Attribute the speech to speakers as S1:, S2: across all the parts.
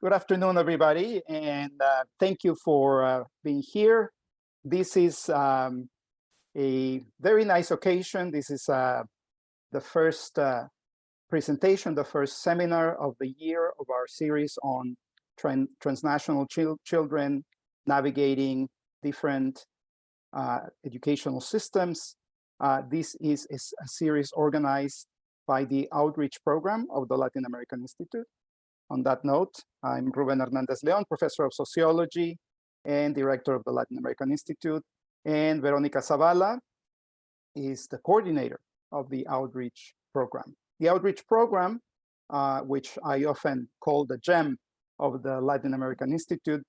S1: Good afternoon, everybody, and thank you for being here. This is a very nice occasion. This is the first presentation, the first seminar of the year of our series on transnational children navigating different educational systems. This is a series organized by the outreach program of the Latin American Institute. On that note, I'm Ruben Hernandez Leon, professor of sociology and director of the Latin American Institute, and Veronica Zavala is the coordinator of the outreach program. The outreach program, which I often call the gem of the Latin American Institute,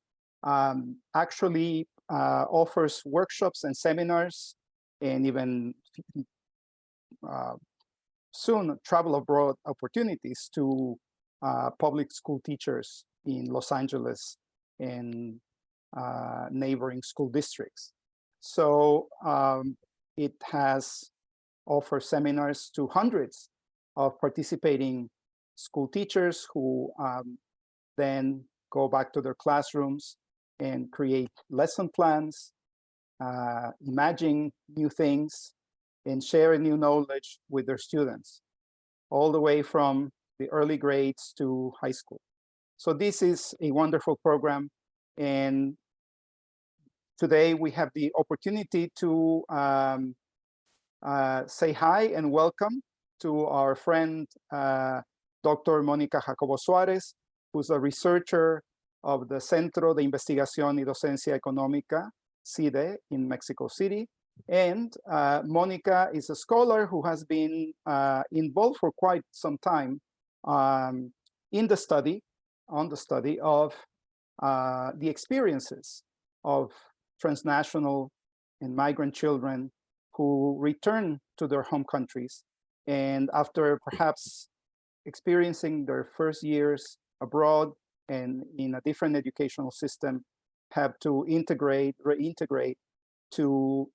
S1: actually offers workshops and seminars, and even soon travel abroad opportunities to public school teachers in Los Angeles and neighboring school districts. So it has offered seminars to hundreds of participating school teachers who then go back to their classrooms and create lesson plans, imagine new things, and share new knowledge with their students, all the way from the early grades to high school. So this is a wonderful program. And today we have the opportunity to say hi and welcome to our friend, Dr. Mónica Jacobo-Suárez, who's a researcher of the Centro de Investigación y Docencia Económicas, CIDE, in Mexico City. And Mónica is a scholar who has been involved for quite some time in the study, of the experiences of transnational and migrant children who return to their home countries, and after perhaps experiencing their first years abroad and in a different educational system, have to reintegrate to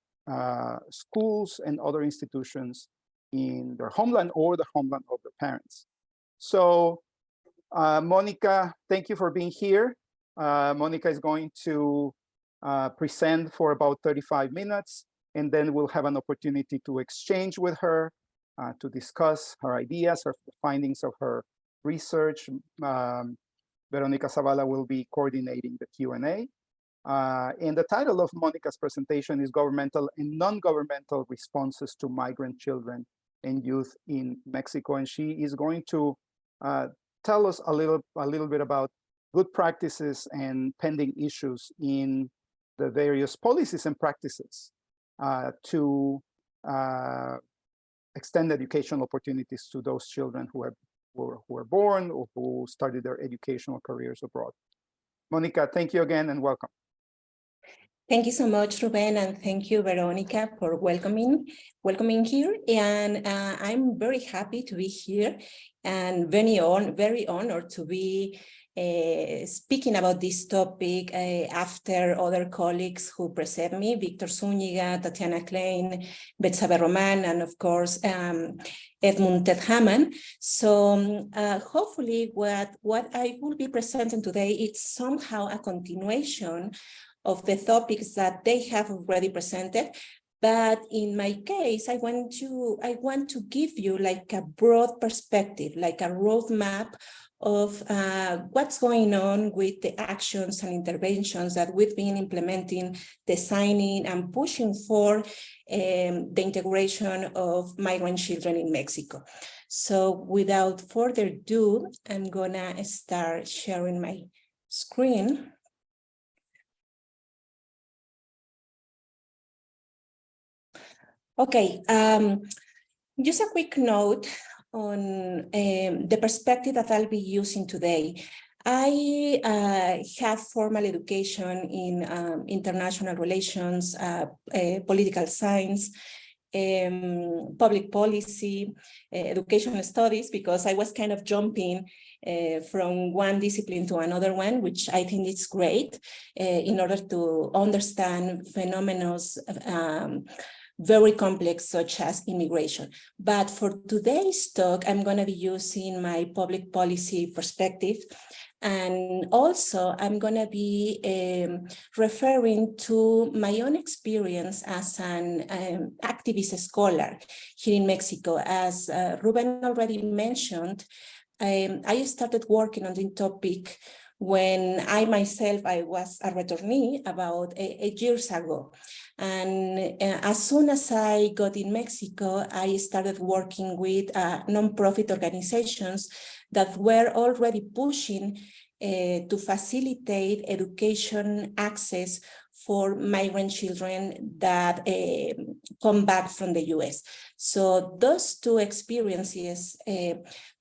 S1: schools and other institutions in their homeland or the homeland of their parents. So Mónica, thank you for being here. Mónica is going to present for about 35 minutes, and then we'll have an opportunity to exchange with her, to discuss her ideas, her findings of her research. Veronica Zavala will be coordinating the Q&A. And the title of Mónica's presentation is Governmental and Non-Governmental Responses to Migrant Children and Youth in Mexico. And she is going to tell us a little bit about good practices and pending issues in the various policies and practices to extend educational opportunities to those children who are born or who started their educational careers abroad. Mónica, thank you again and welcome.
S2: Thank you so much, Ruben, and thank you, Veronica, for welcoming here. And I'm very happy to be here and very honored to be speaking about this topic after other colleagues who precede me, Victor Zúñiga, Tatiana Klein, Betsabe Roman, and of course, Edmund Ted Hammond. So hopefully what I will be presenting today is somehow a continuation of the topics that they have already presented. But in my case, I want to give you like a broad perspective, like a roadmap of what's going on with the actions and interventions that we've been implementing, designing and pushing for the integration of migrant children in Mexico. So without further ado, I'm gonna start sharing my screen. Okay, just a quick note on the perspective that I'll be using today. I have formal education in international relations, political science, public policy, education studies, because I was kind of jumping from one discipline to another one, which I think is great in order to understand phenomena very complex, such as immigration. But for today's talk, I'm going to be using my public policy perspective And also, I'm going to be referring to my own experience as an activist scholar here in Mexico. As Ruben already mentioned, I started working on the topic when I was a returnee about 8 years ago. And as soon as I got in Mexico, I started working with nonprofit organizations that were already pushing to facilitate education access for migrant children that come back from the US. So those two experiences,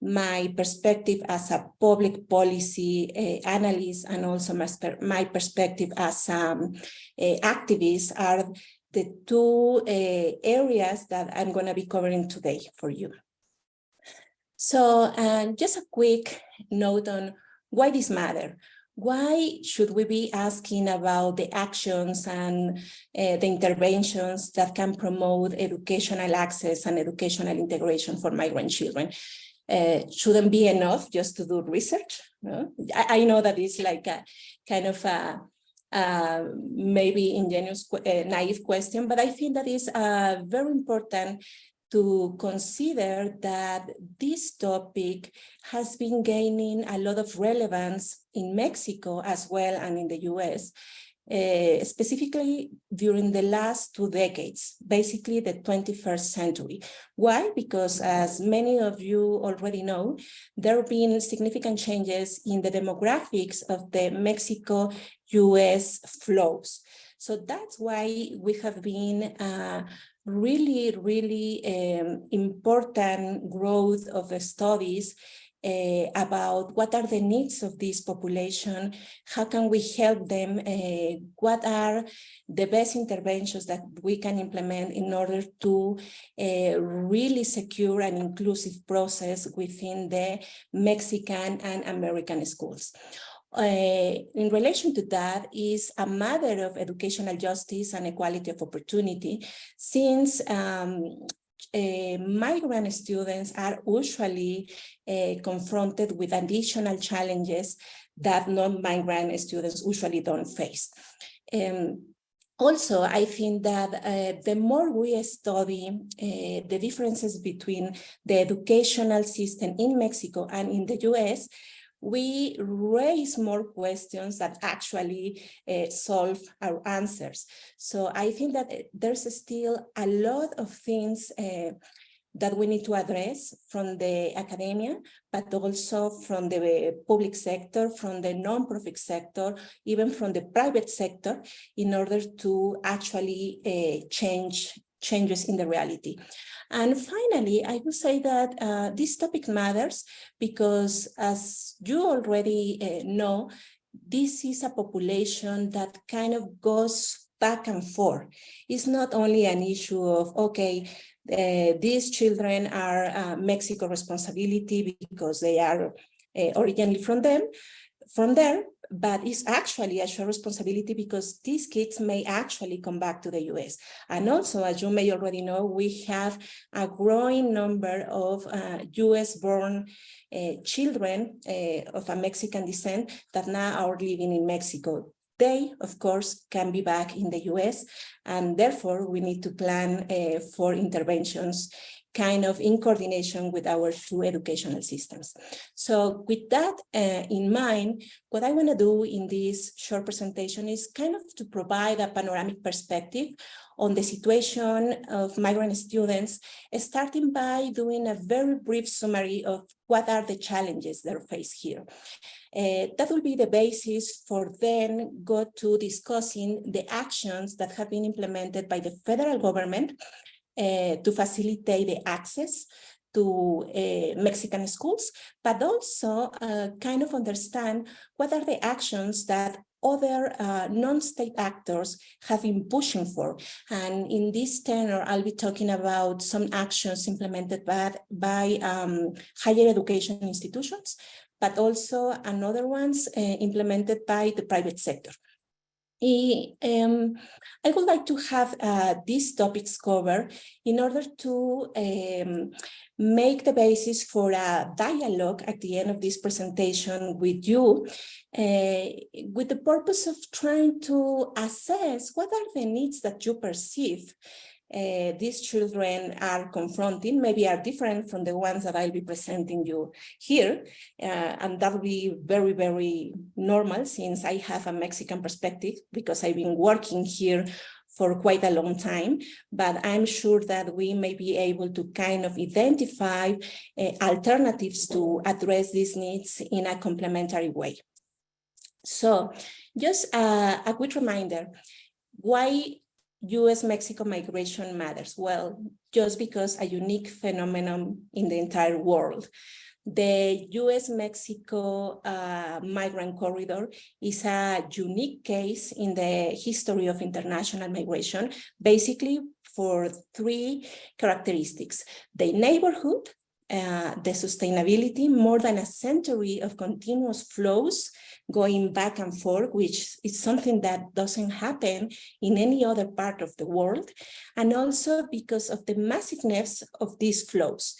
S2: my perspective as a public policy analyst and also my perspective as activist are the two areas that I'm going to be covering today for you. So just a quick note on why this matters. Why should we be asking about the actions and the interventions that can promote educational access and educational integration for migrant children? Shouldn't be enough just to do research. No? I know that it's like a kind of a maybe ingenuous, naive question, but I think that is very important to consider that this topic has been gaining a lot of relevance in Mexico as well and in the US, specifically during the last 2 decades, basically the 21st century. Why? Because as many of you already know, there have been significant changes in the demographics of the Mexico-US flows. So that's why we have been really important growth of the studies about what are the needs of this population, how can we help them, what are the best interventions that we can implement in order to really secure an inclusive process within the Mexican and American schools. In relation to that is a matter of educational justice and equality of opportunity, since migrant students are usually confronted with additional challenges that non-migrant students usually don't face. Also, I think that the more we study the differences between the educational system in Mexico and in the US, we raise more questions that actually solve our answers. So I think that there's still a lot of things that we need to address from the academia, but also from the public sector, from the nonprofit sector, even from the private sector, in order to actually changes in the reality. And finally, I would say that this topic matters because, as you already know, this is a population that kind of goes back and forth. It's not only an issue of, okay, these children are Mexico responsibility because they are originally from there, but it's actually a shared responsibility because these kids may actually come back to the US. And also, as you may already know, we have a growing number of US-born children of a Mexican descent that now are living in Mexico. They, of course, can be back in the US, and therefore we need to plan for interventions kind of in coordination with our two educational systems. So with that in mind, what I want to do in this short presentation is kind of to provide a panoramic perspective on the situation of migrant students, starting by doing a very brief summary of what are the challenges that are faced here. That will be the basis for then go to discussing the actions that have been implemented by the federal government to facilitate the access to Mexican schools, but also kind of understand what are the actions that other non-state actors have been pushing for. And in this tenor, I'll be talking about some actions implemented by higher education institutions, but also another ones implemented by the private sector. I would like to have these topics covered in order to make the basis for a dialogue at the end of this presentation with you, with the purpose of trying to assess what are the needs that you perceive these children are confronting, maybe are different from the ones that I'll be presenting you here. And that will be very, very normal since I have a Mexican perspective because I've been working here for quite a long time, but I'm sure that we may be able to kind of identify alternatives to address these needs in a complementary way. So just a quick reminder, why US-Mexico migration matters? Well, just because a unique phenomenon in the entire world. The US-Mexico migrant corridor is a unique case in the history of international migration, basically for three characteristics: the neighborhood, the sustainability, more than a century of continuous flows going back and forth, which is something that doesn't happen in any other part of the world, and also because of the massiveness of these flows.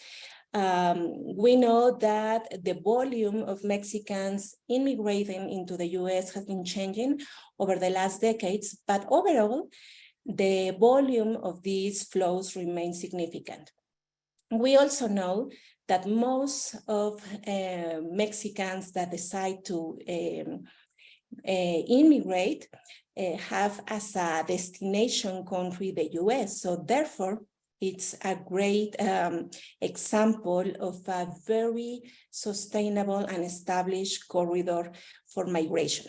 S2: We know that the volume of Mexicans immigrating into the US has been changing over the last decades, but overall, the volume of these flows remains significant. We also know that most of Mexicans that decide to immigrate have as a destination country the US. So therefore, it's a great example of a very sustainable and established corridor for migration.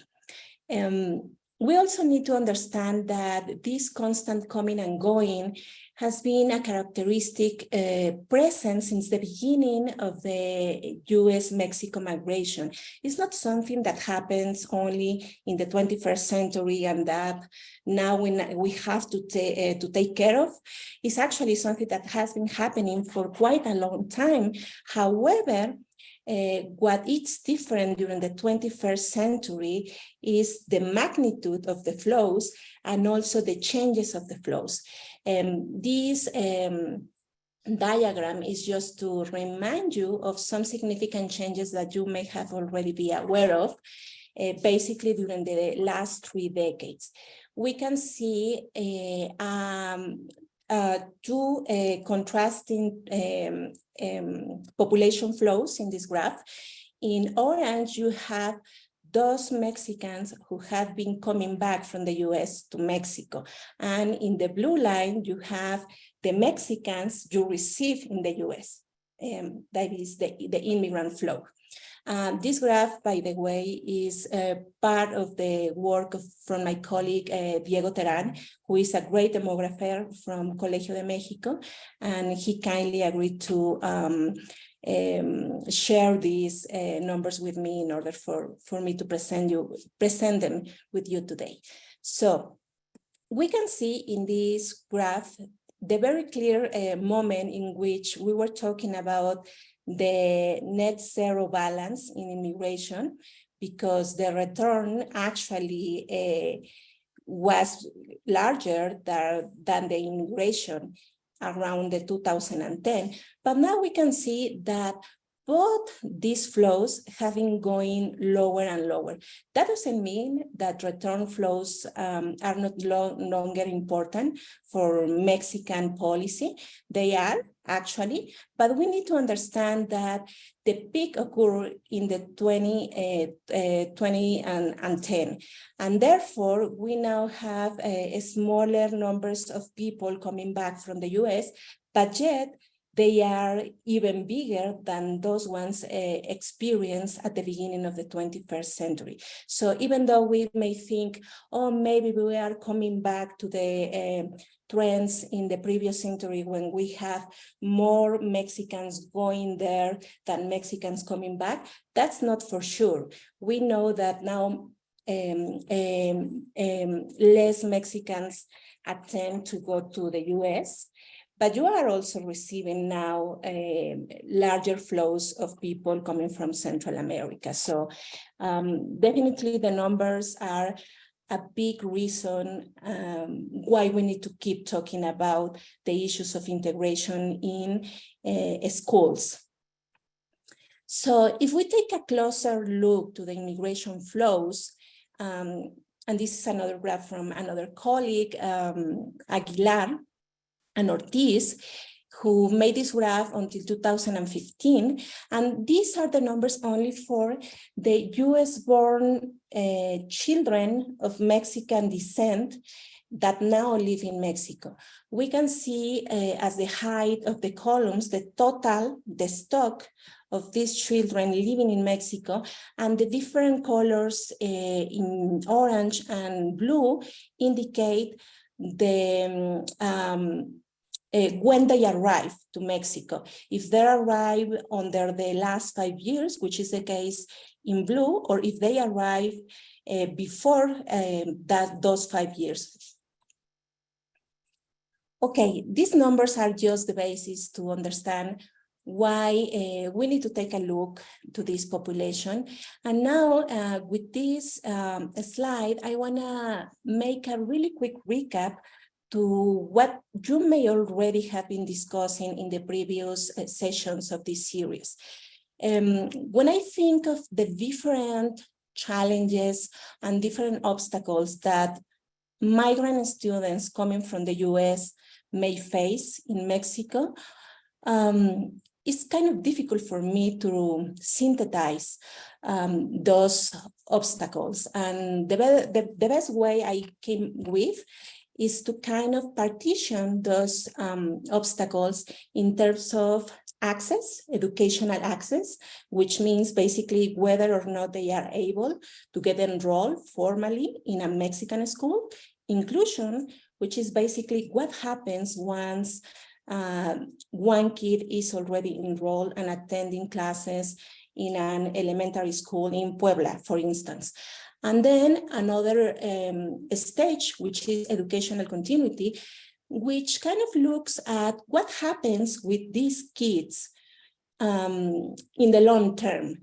S2: We also need to understand that this constant coming and going has been a characteristic present since the beginning of the US-Mexico migration. It's not something that happens only in the 21st century and that now we have to take care of. It's actually something that has been happening for quite a long time. However, what is different during the 21st century is the magnitude of the flows and also the changes of the flows. This diagram is just to remind you of some significant changes that you may have already been aware of, basically during the last 3 decades. We can see two contrasting population flows in this graph. In orange, you have those Mexicans who have been coming back from the US to Mexico. And in the blue line, you have the Mexicans you receive in the US. That is the immigrant flow. This graph, by the way, is part of the work from my colleague, Diego Terán, who is a great demographer from Colegio de Mexico, and he kindly agreed to share these numbers with me in order for me to present them with you today. So we can see in this graph the very clear moment in which we were talking about the net zero balance in immigration, because the return actually was larger than the immigration around the 2010. But now we can see that both these flows have been going lower and lower. That doesn't mean that return flows are not longer important for Mexican policy. They are actually, but we need to understand that the peak occurred in the 2010. And therefore, we now have smaller numbers of people coming back from the US, but yet they are even bigger than those ones experienced at the beginning of the 21st century. So even though we may think, oh, maybe we are coming back to the trends in the previous century when we have more Mexicans going there than Mexicans coming back, that's not for sure. We know that now less Mexicans attempt to go to the US, but you are also receiving now larger flows of people coming from Central America. So definitely the numbers are a big reason why we need to keep talking about the issues of integration in schools. So if we take a closer look to the immigration flows, and this is another graph from another colleague, Aguilar and Ortiz, who made this graph until 2015. And these are the numbers only for the US-born children of Mexican descent that now live in Mexico. We can see as the height of the columns, the stock of these children living in Mexico, and the different colors in orange and blue indicate the when they arrive to Mexico. If they arrive under the last 5 years, which is the case in blue, or if they arrive before those 5 years. Okay, these numbers are just the basis to understand why we need to take a look to this population. And now with this slide, I wanna make a really quick recap to what you may already have been discussing in the previous sessions of this series. When I think of the different challenges and different obstacles that migrant students coming from the US may face in Mexico, it's kind of difficult for me to synthesize those obstacles. And the best way I came with is to kind of partition those obstacles in terms of access, educational access, which means basically whether or not they are able to get enrolled formally in a Mexican school. Inclusion, which is basically what happens once one kid is already enrolled and attending classes in an elementary school in Puebla, for instance. And then another stage, which is educational continuity, which kind of looks at what happens with these kids in the long term.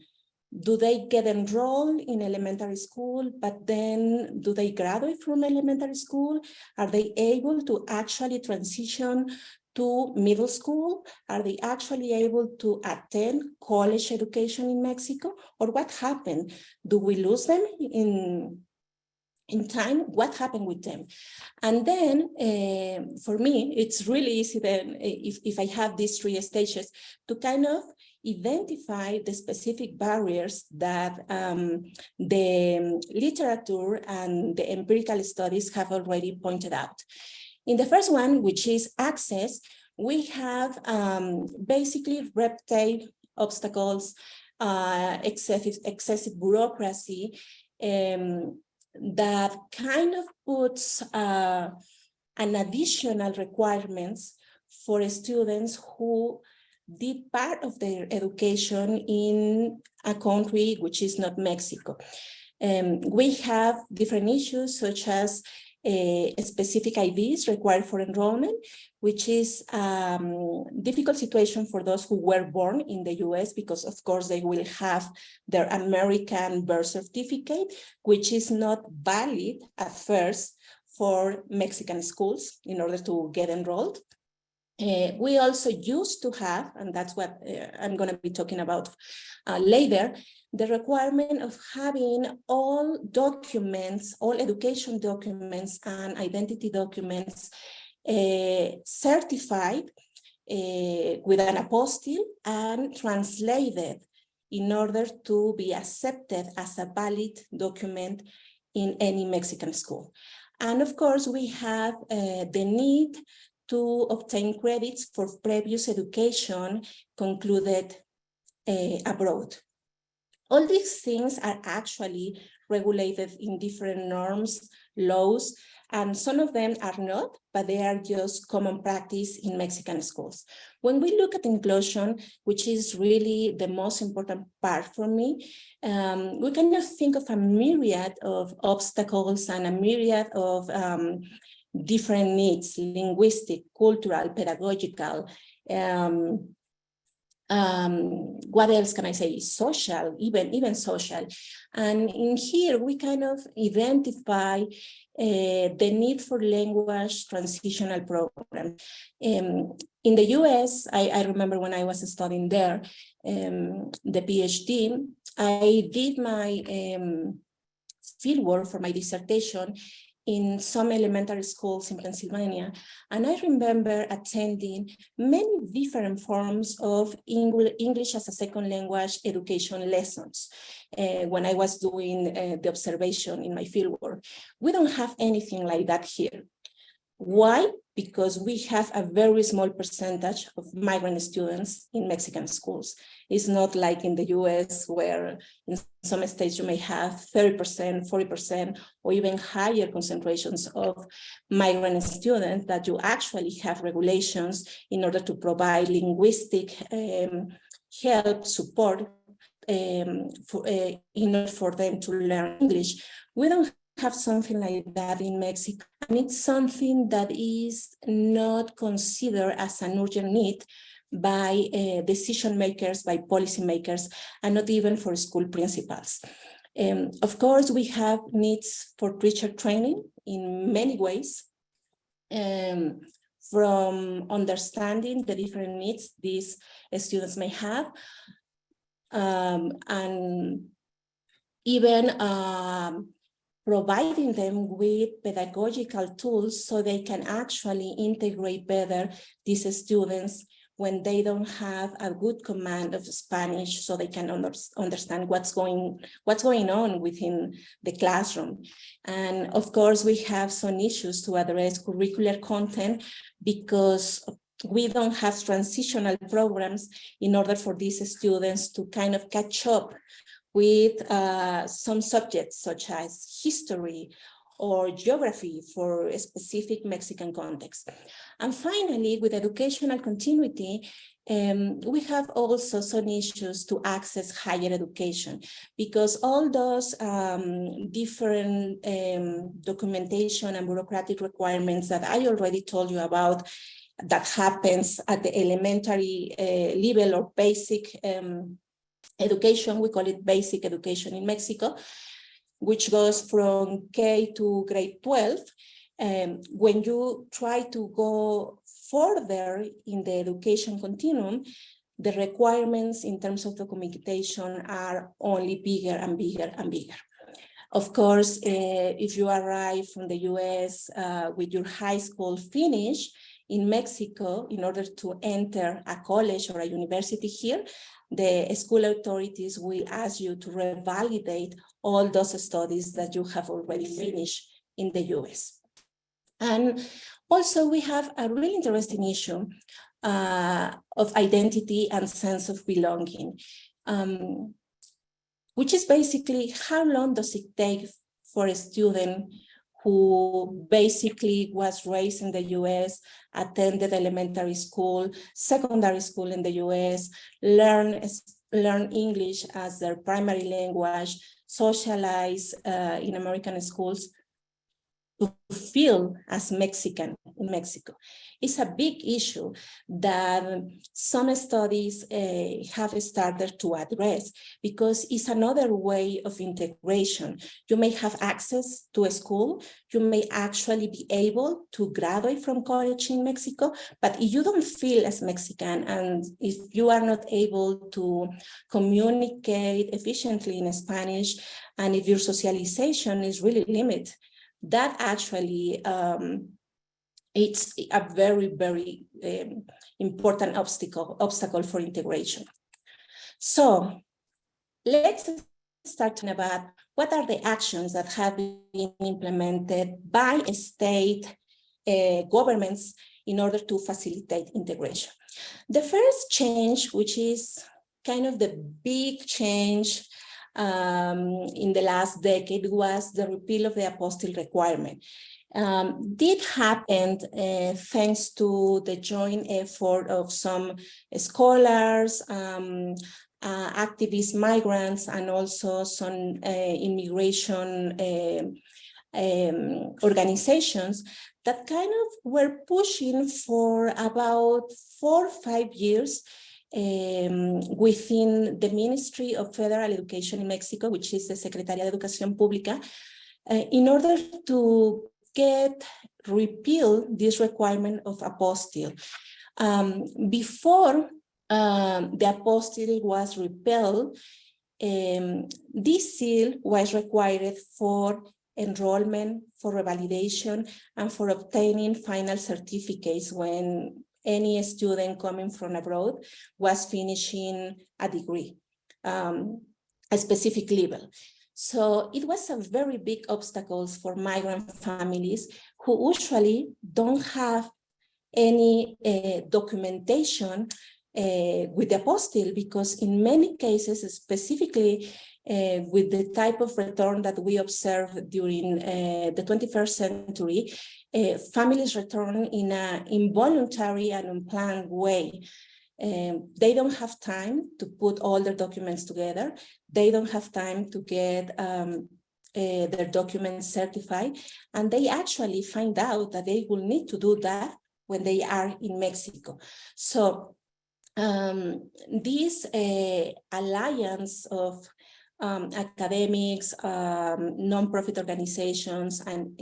S2: Do they get enrolled in elementary school, but then do they graduate from elementary school? Are they able to actually transition to middle school? Are they actually able to attend college education in Mexico? Or what happened? Do we lose them in time? What happened with them? And then for me, it's really easy then, if I have these 3 stages, to kind of identify the specific barriers that the literature and the empirical studies have already pointed out. In the first one, which is access, we have basically red tape obstacles, excessive bureaucracy, that kind of puts an additional requirements for students who did part of their education in a country which is not Mexico. We have different issues such as specific IDs required for enrollment, which is a difficult situation for those who were born in the US, because of course they will have their American birth certificate, which is not valid at first for Mexican schools in order to get enrolled. We also used to have, and that's what I'm going to be talking about later, the requirement of having all documents, all education documents and identity documents certified with an apostille and translated in order to be accepted as a valid document in any Mexican school. And of course, we have the need to obtain credits for previous education concluded abroad. All these things are actually regulated in different norms, laws, and some of them are not, but they are just common practice in Mexican schools. When we look at inclusion, which is really the most important part for me, we can just think of a myriad of obstacles and a myriad of different needs, linguistic, cultural, pedagogical, what else can I say? Social, even social. And in here, we kind of identify the need for language transitional program. In the US, I remember when I was studying there, the PhD, I did my fieldwork for my dissertation in some elementary schools in Pennsylvania. And I remember attending many different forms of English as a second language education lessons when I was doing the observation in my fieldwork. We don't have anything like that here. Why? Because we have a very small percentage of migrant students in Mexican schools. It's not like in the US, where in some states you may have 30%, 40%, or even higher concentrations of migrant students, that you actually have regulations in order to provide linguistic help, support in order for them to learn English. We don't have something like that in Mexico, and it's something that is not considered as an urgent need by decision makers, by policy makers, and not even for school principals. Of course, we have needs for teacher training in many ways, from understanding the different needs these students may have, and even providing them with pedagogical tools so they can actually integrate better these students when they don't have a good command of Spanish, so they can understand what's going on within the classroom. And of course, we have some issues to address curricular content, because we don't have transitional programs in order for these students to kind of catch up with some subjects such as history or geography for a specific Mexican context. And finally, with educational continuity, we have also some issues to access higher education, because all those different documentation and bureaucratic requirements that I already told you about, that happens at the elementary level or basic education, we call it basic education in Mexico, which goes from K to grade 12. When you try to go further in the education continuum, the requirements in terms of documentation are only bigger and bigger and bigger. Of course, if you arrive from the US with your high school finish in Mexico, in order to enter a college or a university here, the school authorities will ask you to revalidate all those studies that you have already finished in the US. And also we have a really interesting issue of identity and sense of belonging, which is basically how long does it take for a student who basically was raised in the US, attended elementary school, secondary school in the US, learn English as their primary language, socialize in American schools, to feel as Mexican in Mexico. It's a big issue that some studies have started to address, because it's another way of integration. You may have access to a school, you may actually be able to graduate from college in Mexico, but if you don't feel as Mexican, and if you are not able to communicate efficiently in Spanish, and if your socialization is really limited, that actually it's a very, very important obstacle for integration. So let's start talking about what are the actions that have been implemented by state governments in order to facilitate integration. The first change, which is kind of the big change in the last decade, was the repeal of the apostille requirement. Did happen thanks to the joint effort of some scholars, activists, migrants, and also some immigration organizations that kind of were pushing for about 4 or 5 years within the Ministry of Federal Education in Mexico, which is the Secretaría de Educación Pública, in order to repeal this requirement of apostille. Before the apostille was repealed, this seal was required for enrollment, for revalidation, and for obtaining final certificates when any student coming from abroad was finishing a degree, a specific level. So it was a very big obstacle for migrant families who usually don't have any documentation with the apostille, because in many cases, specifically with the type of return that we observe during the 21st century, families return in an involuntary and unplanned way. They don't have time to put all their documents together. They don't have time to get their documents certified. And they actually find out that they will need to do that when they are in Mexico. So this alliance of academics, non-profit organizations, and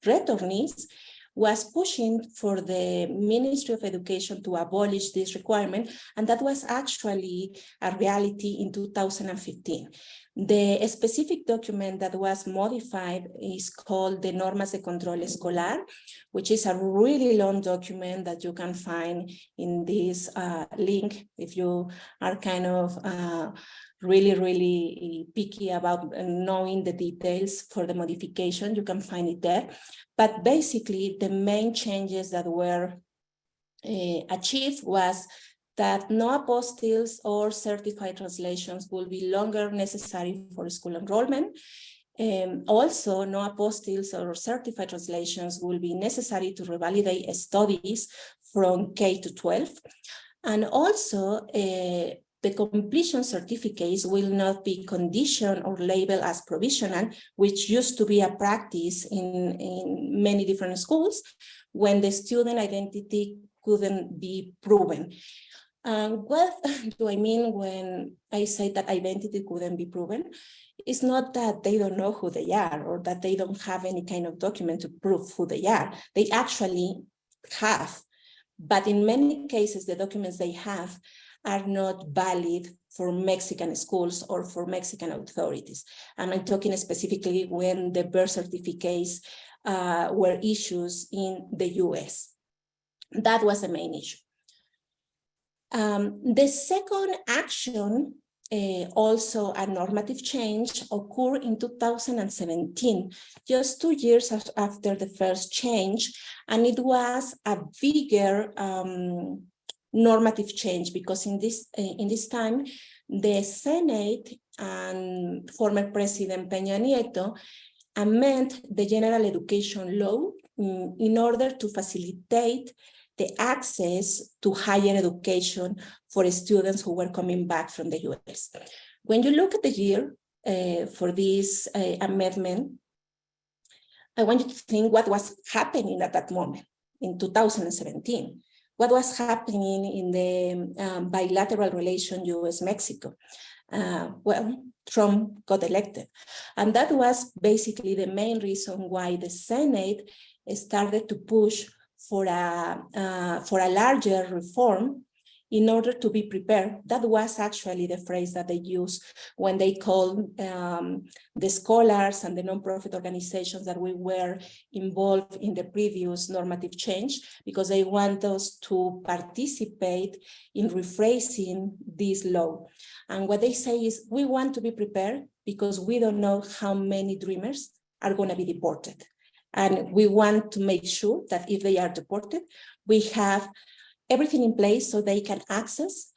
S2: returnees was pushing for the Ministry of Education to abolish this requirement, and that was actually a reality in 2015. The specific document that was modified is called the Normas de Control Escolar, which is a really long document that you can find in this link if you are kind of really picky about knowing the details for the modification. You can find it there. But basically, the main changes that were achieved was that no apostilles or certified translations will be longer necessary for school enrollment. Also, no apostilles or certified translations will be necessary to revalidate studies from K to 12. And also, the completion certificates will not be conditioned or labeled as provisional, which used to be a practice in many different schools when the student identity couldn't be proven. What do I mean when I say that identity couldn't be proven? It's not that they don't know who they are or that they don't have any kind of document to prove who they are. They actually have, but in many cases, the documents they have are not valid for Mexican schools or for Mexican authorities. And I'm talking specifically when the birth certificates were issued in the US. That was the main issue. The second action, also a normative change, occurred in 2017, just 2 years after the first change, and it was a bigger normative change because in this time, the Senate and former President Peña Nieto amended the General Education Law in order to facilitate the access to higher education for students who were coming back from the US. When you look at the year for this amendment, I want you to think what was happening at that moment in 2017. What was happening in the bilateral relation US-Mexico? Well, Trump got elected. And that was basically the main reason why the Senate started to push for a larger reform in order to be prepared. That was actually the phrase that they used when they called the scholars and the nonprofit organizations that we were involved in the previous normative change, because they want us to participate in rephrasing this law. And what they say is, we want to be prepared because we don't know how many dreamers are going to be deported. And we want to make sure that if they are deported, we have everything in place so they can access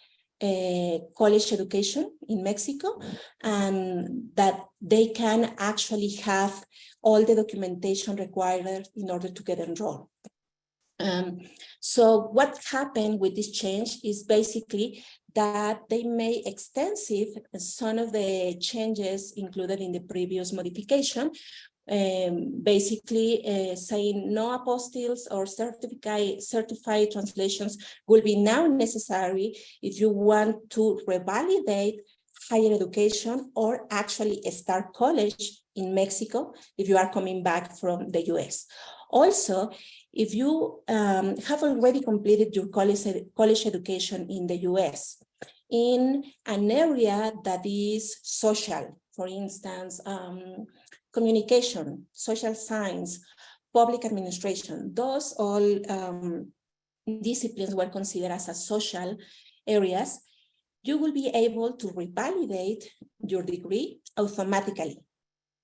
S2: college education in Mexico, and that they can actually have all the documentation required in order to get enrolled. So what happened with this change is basically that they made extensive some of the changes included in the previous modification, basically saying no apostilles or certified translations will be now necessary if you want to revalidate higher education or actually start college in Mexico if you are coming back from the US. Also, if you have already completed your college education in the US in an area that is social, for instance, communication, social science, public administration, those all disciplines were considered as a social areas, you will be able to revalidate your degree automatically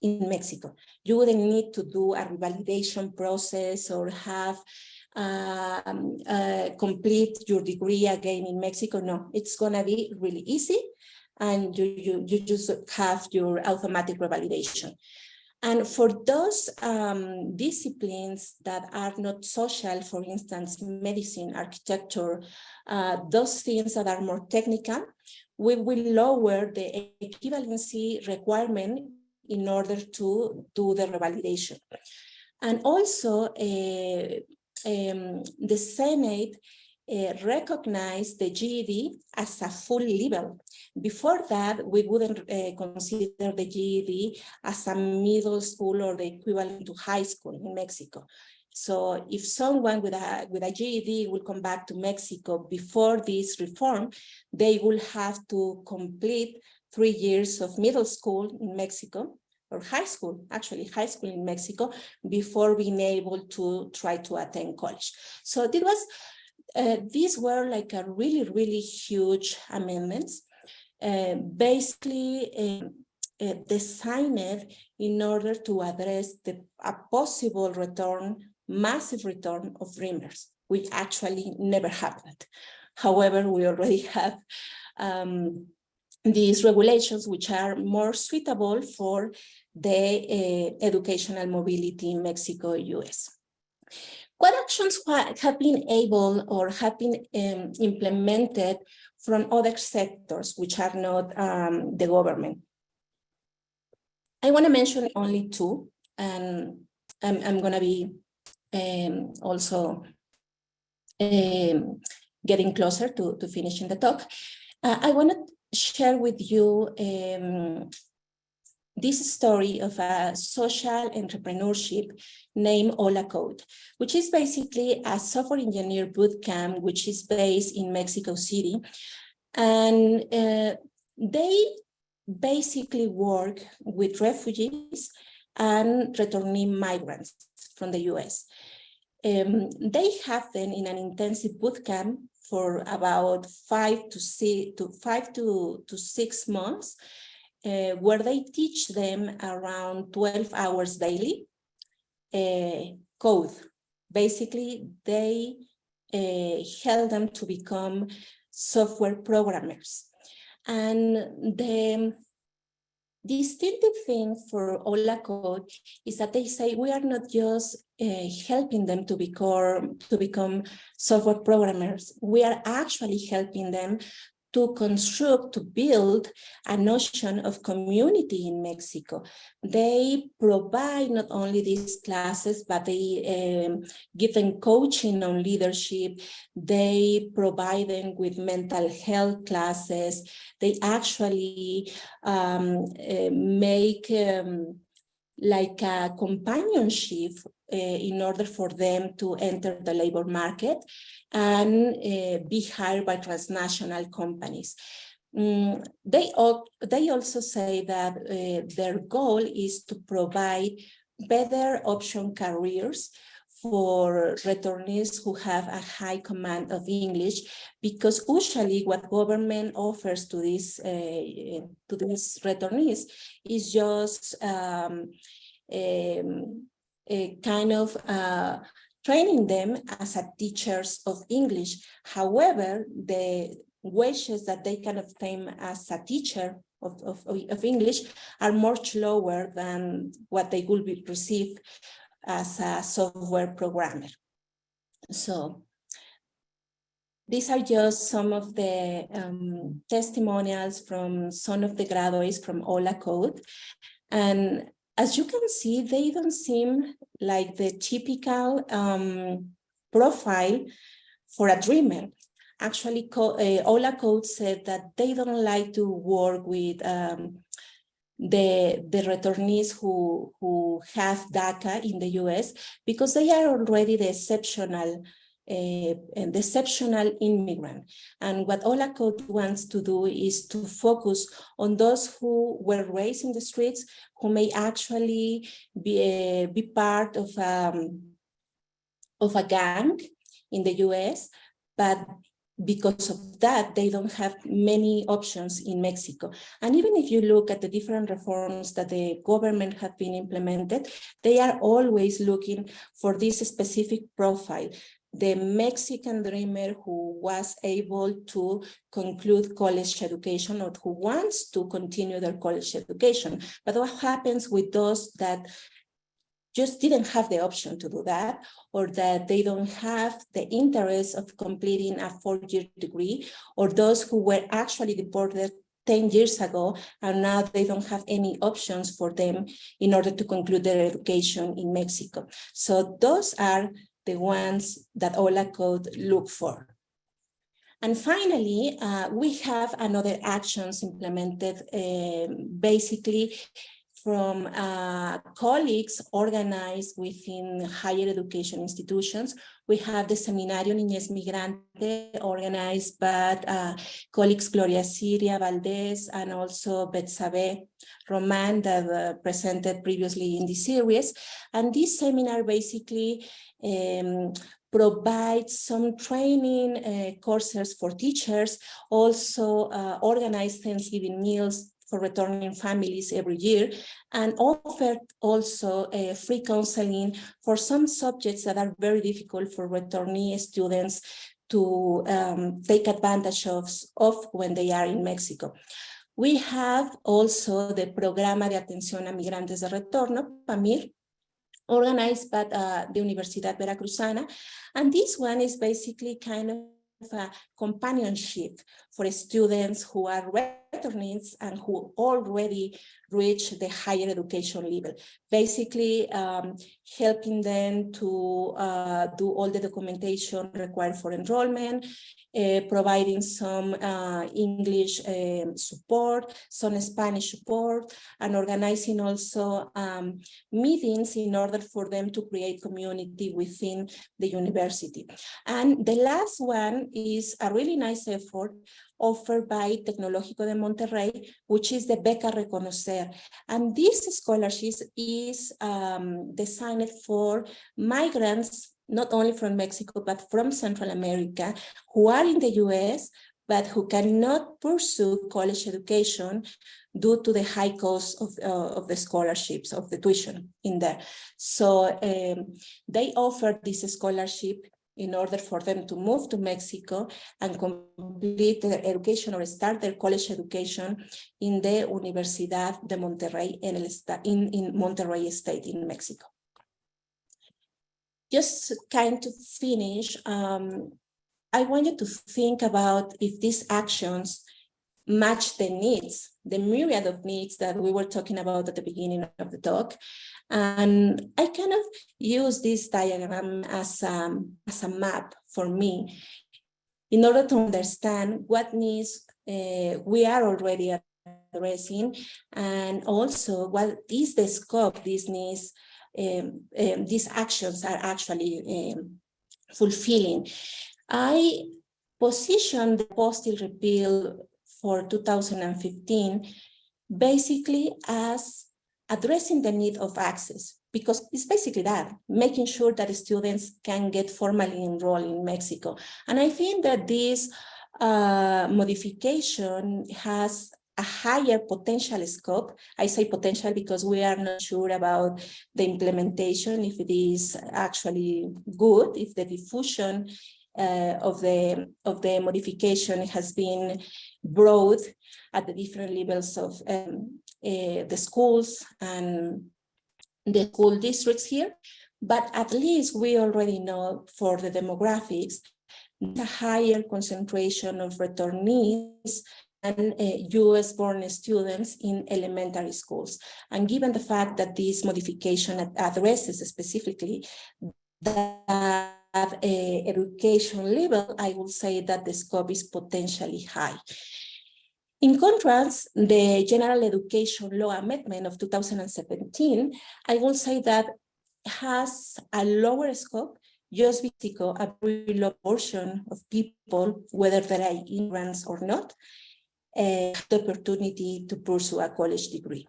S2: in Mexico. You wouldn't need to do a revalidation process or have complete your degree again in Mexico. No, it's gonna be really easy, and you just have your automatic revalidation. And for those disciplines that are not social, for instance, medicine, architecture, those things that are more technical, we will lower the equivalency requirement in order to do the revalidation. And also, the Senate recognized the GED as a full level. Before that, we wouldn't consider the GED as a middle school or the equivalent to high school in Mexico. So if someone with a GED will come back to Mexico before this reform, they will have to complete 3 years of middle school in Mexico, or high school, actually high school in Mexico, before being able to try to attend college. So it was, these were like a really, really huge amendments, basically designed in order to address a possible return, massive return of Dreamers, which actually never happened. However, we already have these regulations which are more suitable for the educational mobility in Mexico, US. What actions have been able or have been implemented from other sectors which are not the government? I want to mention only two, and I'm going to be also getting closer to finishing the talk. I want to share with you this story of a social entrepreneurship named Hola Code, which is basically a software engineer bootcamp, which is based in Mexico City. And they basically work with refugees and returning migrants from the US. They have them in an intensive bootcamp for about 5 to 6 months, where they teach them around 12 hours daily code. Basically, they help them to become software programmers. And the distinctive thing for Hola Code is that they say we are not just helping them to become software programmers. We are actually helping them to construct, to build a notion of community in Mexico. They provide not only these classes, but they give them coaching on leadership. They provide them with mental health classes. They actually make like a companionship in order for them to enter the labor market and be hired by transnational companies. They also say that their goal is to provide better option careers for returnees who have a high command of English, because usually what government offers to these returnees is just a kind of training them as a teachers of English. However, the wages that they can obtain as a teacher of English are much lower than what they will be received as a software programmer. So these are just some of the testimonials from some of the graduates from Hola Code. And as you can see, they don't seem like the typical profile for a dreamer. Actually, Ola Code said that they don't like to work with the returnees who have DACA in the US, because they are already the exceptional immigrant. And what Ola Code wants to do is to focus on those who were raised in the streets, who may actually be part of a gang in the US, but because of that, they don't have many options in Mexico. And even if you look at the different reforms that the government have been implemented, they are always looking for this specific profile, the Mexican dreamer who was able to conclude college education or who wants to continue their college education. But what happens with those that just didn't have the option to do that, or that they don't have the interest of completing a 4-year degree, or those who were actually deported 10 years ago, and now they don't have any options for them in order to conclude their education in Mexico. So those are the ones that Ola Code look for. And finally, we have another actions implemented basically from colleagues organized within higher education institutions. We have the Seminario Niñez Migrante organized by colleagues Gloria Siria Valdez and also Betsabe Roman that presented previously in this series. And this seminar basically provides some training courses for teachers, also organize Thanksgiving meals for returning families every year, and offered also free counseling for some subjects that are very difficult for returnee students to take advantage of when they are in Mexico. We have also the Programa de Atención a Migrantes de Retorno, PAMIR, organized by the Universidad Veracruzana. And this one is basically kind of a companionship for students who are returnees and who already reach the higher education level, basically helping them to do all the documentation required for enrollment, providing some English support, some Spanish support, and organizing also meetings in order for them to create community within the university. And the last one is a really nice effort offered by Tecnológico de Monterrey, which is the Beca Reconocer. And this scholarship is designed for migrants, not only from Mexico, but from Central America, who are in the US, but who cannot pursue college education due to the high cost of the scholarships, of the tuition in there. So they offer this scholarship in order for them to move to Mexico and complete their education or start their college education in the Universidad de Monterrey in Monterrey State in Mexico. Just kind of finish, I want you to think about if these actions match the needs, the myriad of needs that we were talking about at the beginning of the talk. And I kind of use this diagram as a map for me in order to understand what needs we are already addressing, and also what is the scope these needs, these actions are actually fulfilling. I positioned the postal repeal for 2015 basically as addressing the need of access, because it's basically that, making sure that students can get formally enrolled in Mexico. And I think that this modification has a higher potential scope. I say potential because we are not sure about the implementation, if it is actually good, if the diffusion of the modification has been broad at the different levels of the schools and the school districts here. But at least we already know for the demographics, the higher concentration of returnees US-born students in elementary schools. And given the fact that this modification addresses specifically that education level, I will say that the scope is potentially high. In contrast, the General Education Law Amendment of 2017, I will say that has a lower scope, just because a very low portion of people, whether they are immigrants or not, have the opportunity to pursue a college degree.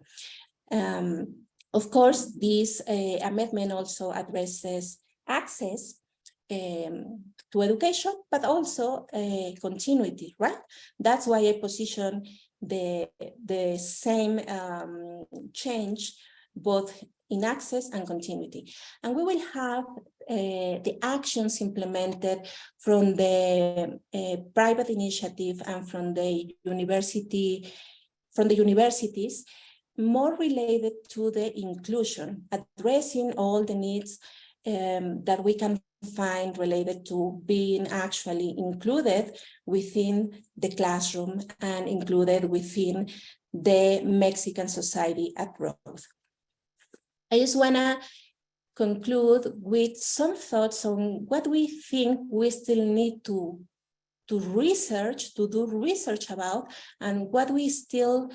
S2: Of course, this amendment also addresses access to education, but also continuity, right? That's why I position the same change both in access and continuity. And we will have the actions implemented from the private initiative and from the universities, more related to the inclusion, addressing all the needs that we can find related to being actually included within the classroom and included within the Mexican society at growth. I just want to conclude with some thoughts on what we think we still need to do research about, and what we still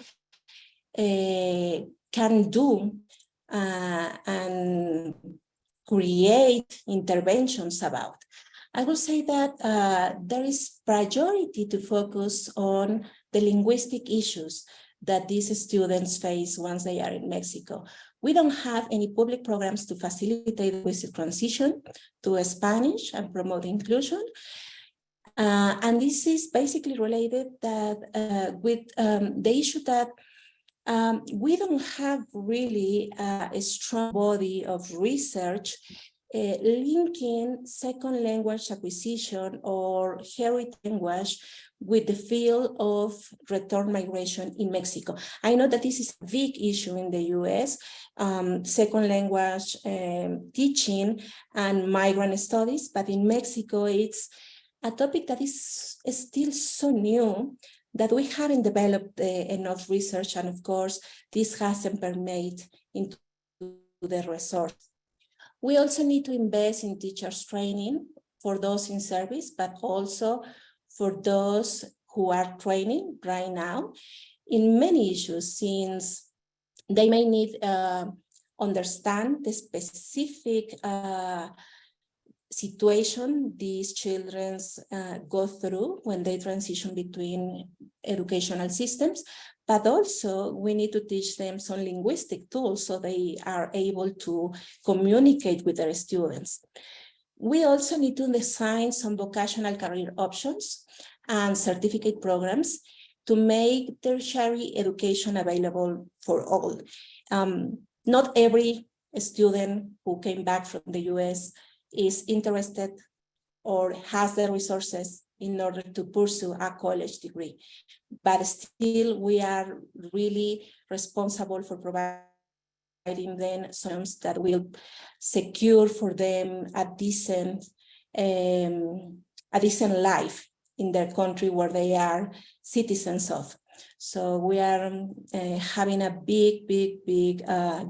S2: can do and create interventions about. I will say that there is priority to focus on the linguistic issues that these students face once they are in Mexico. We don't have any public programs to facilitate the linguistic transition to Spanish and promote inclusion. And this is basically related that with the issue that we don't have really a strong body of research linking second language acquisition or heritage language with the field of return migration in Mexico. I know that this is a big issue in the US, second language teaching and migrant studies, but in Mexico it's a topic that is still so new that we haven't developed enough research, and of course, this hasn't permeated into the resource. We also need to invest in teachers training for those in service, but also for those who are training right now in many issues, since they may need understand the specific situation these children go through when they transition between educational systems, but also we need to teach them some linguistic tools so they are able to communicate with their students. We also need to design some vocational career options and certificate programs to make tertiary education available for all. Not every student who came back from the US is interested or has the resources in order to pursue a college degree. But still, we are really responsible for providing them solutions that will secure for them a decent life in their country where they are citizens of. So we are having a big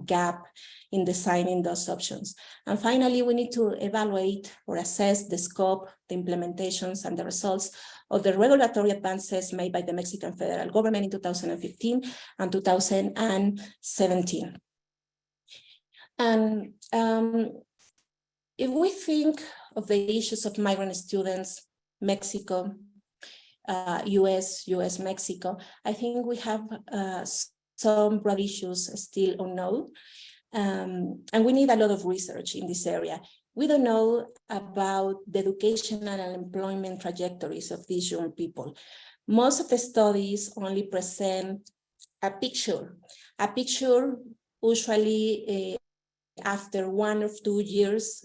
S2: gap in designing those options. And finally, we need to evaluate or assess the scope, the implementations, and the results of the regulatory advances made by the Mexican federal government in 2015 and 2017. And if we think of the issues of migrant students, Mexico, US, Mexico, I think we have some broad issues still unknown. And we need a lot of research in this area. We don't know about the educational and employment trajectories of these young people. Most of the studies only present a picture usually after 1 or 2 years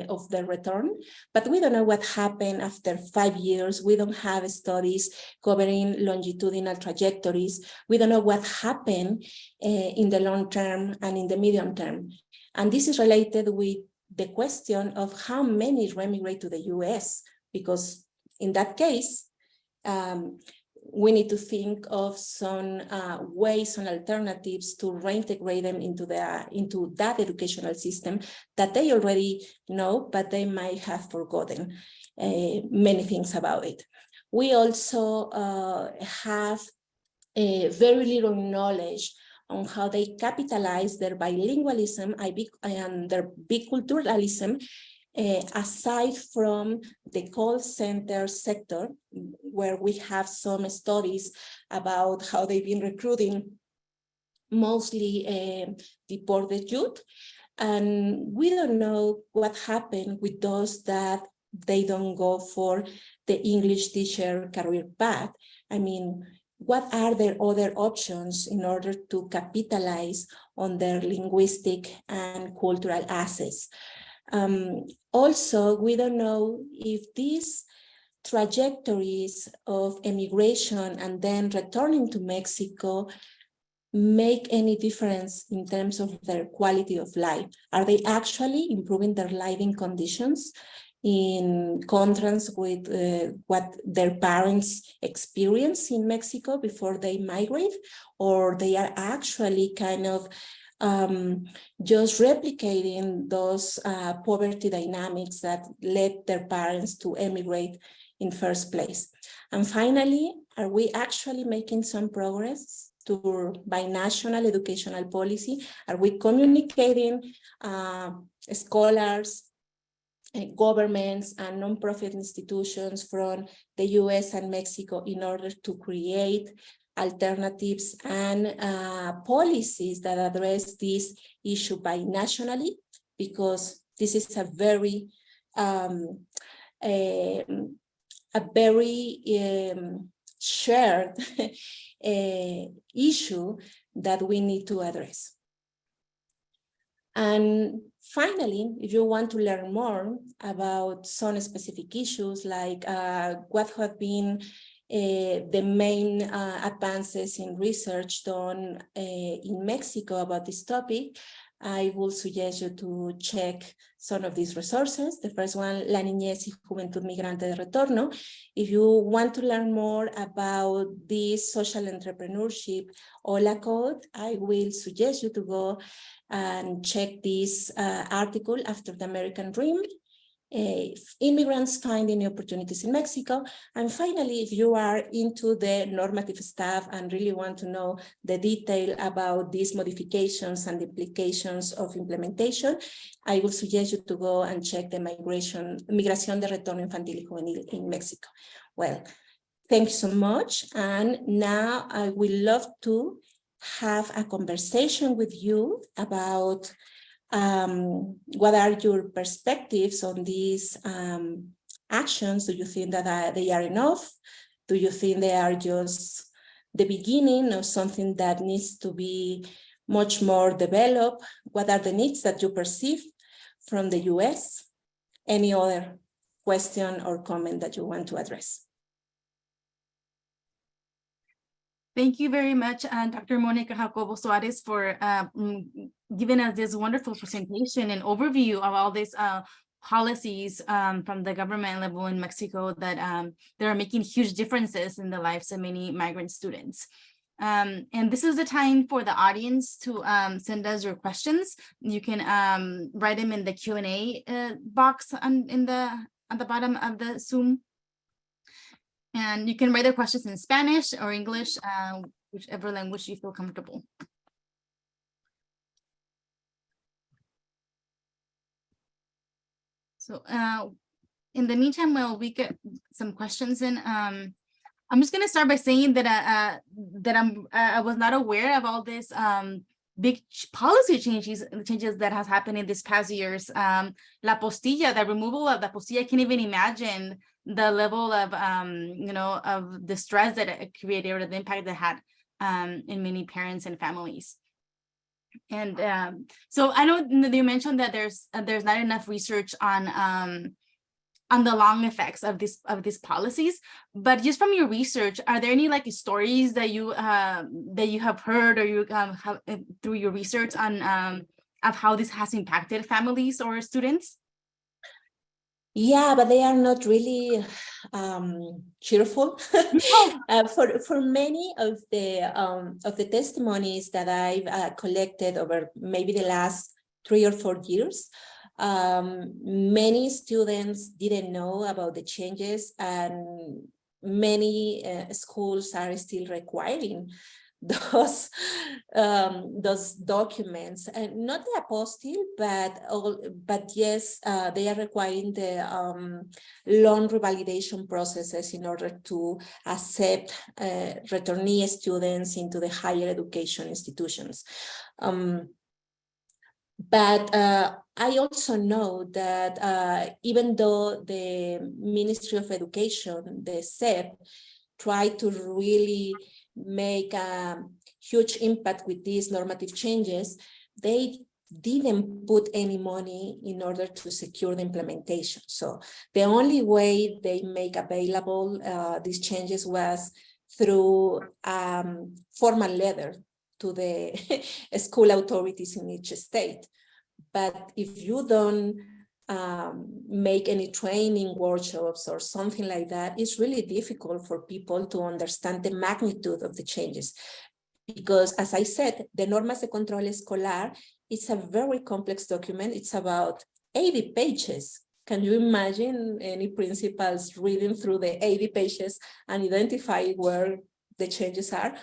S2: of the return, but we don't know what happened after 5 years. We don't have studies covering longitudinal trajectories. We don't know what happened in the long term and in the medium term. And this is related with the question of how many remigrate to the US, because in that case, we need to think of some ways and alternatives to reintegrate them into that educational system that they already know, but they might have forgotten many things about it. We also have very little knowledge on how they capitalize their bilingualism and their biculturalism, aside from the call center sector, where we have some studies about how they've been recruiting mostly deported youth. And we don't know what happened with those that they don't go for the English teacher career path. I mean, what are their other options in order to capitalize on their linguistic and cultural assets? Also, we don't know if these trajectories of emigration and then returning to Mexico make any difference in terms of their quality of life. Are they actually improving their living conditions in contrast with what their parents experience in Mexico before they migrate, or they are actually kind of just replicating those poverty dynamics that led their parents to emigrate in first place? And finally, are we actually making some progress to binational educational policy? Are we communicating scholars, governments, and nonprofit institutions from the US and Mexico in order to create alternatives and policies that address this issue binationally? Because this is a very shared issue that we need to address. And finally, if you want to learn more about some specific issues, like what have been the main advances in research done in Mexico about this topic, I will suggest you to check some of these resources. The first one, La Niñez y Juventud Migrante de Retorno. If you want to learn more about this social entrepreneurship OLA code, I will suggest you to go and check this article, After the American Dream, Immigrants Finding New Opportunities in Mexico. And finally, if you are into the normative stuff and really want to know the detail about these modifications and implications of implementation, I will suggest you to go and check the Migración de Retorno Infantil y Juvenil in Mexico. Well, thank you so much. And now I would love to have a conversation with you about what are your perspectives on these actions? Do you think that they are enough? Do you think they are just the beginning of something that needs to be much more developed? What are the needs that you perceive from the US? Any other question or comment that you want to address?
S3: Thank you very much, Dr. Mónica Jacobo-Suárez, for giving us this wonderful presentation and overview of all these policies from the government level in Mexico that are making huge differences in the lives of many migrant students. And this is the time for the audience to send us your questions. You can write them in the Q&A box at the bottom of the Zoom. And you can write their questions in Spanish or English, whichever language you feel comfortable. So in the meantime, while we get some questions in, I'm just going to start by saying that I was not aware of all this big policy changes that has happened in these past years. La Postilla, the removal of the Postilla, I can't even imagine the level of of the stress that it created or the impact that had in many parents and families. And so I know you mentioned that there's not enough research on the long effects of these policies, but just from your research, are there any stories that you have heard or you have through your research on of how this has impacted families or students?
S2: Yeah, but they are not really cheerful. For many of the testimonies that I've collected over maybe the last 3 or 4 years, many students didn't know about the changes, and many schools are still requiring those documents, and not the apostille, but yes, they are requiring the loan revalidation processes in order to accept returnee students into the higher education institutions. But I also know that even though the Ministry of Education, the CEP, tried to really make a huge impact with these normative changes, they didn't put any money in order to secure the implementation. So the only way they make available these changes was through formal letter to the school authorities in each state. But if you don't make any training workshops or something like that, it's really difficult for people to understand the magnitude of the changes. Because as I said, the Normas de Control Escolar is a very complex document. It's about 80 pages. Can you imagine any principals reading through the 80 pages and identify where the changes are?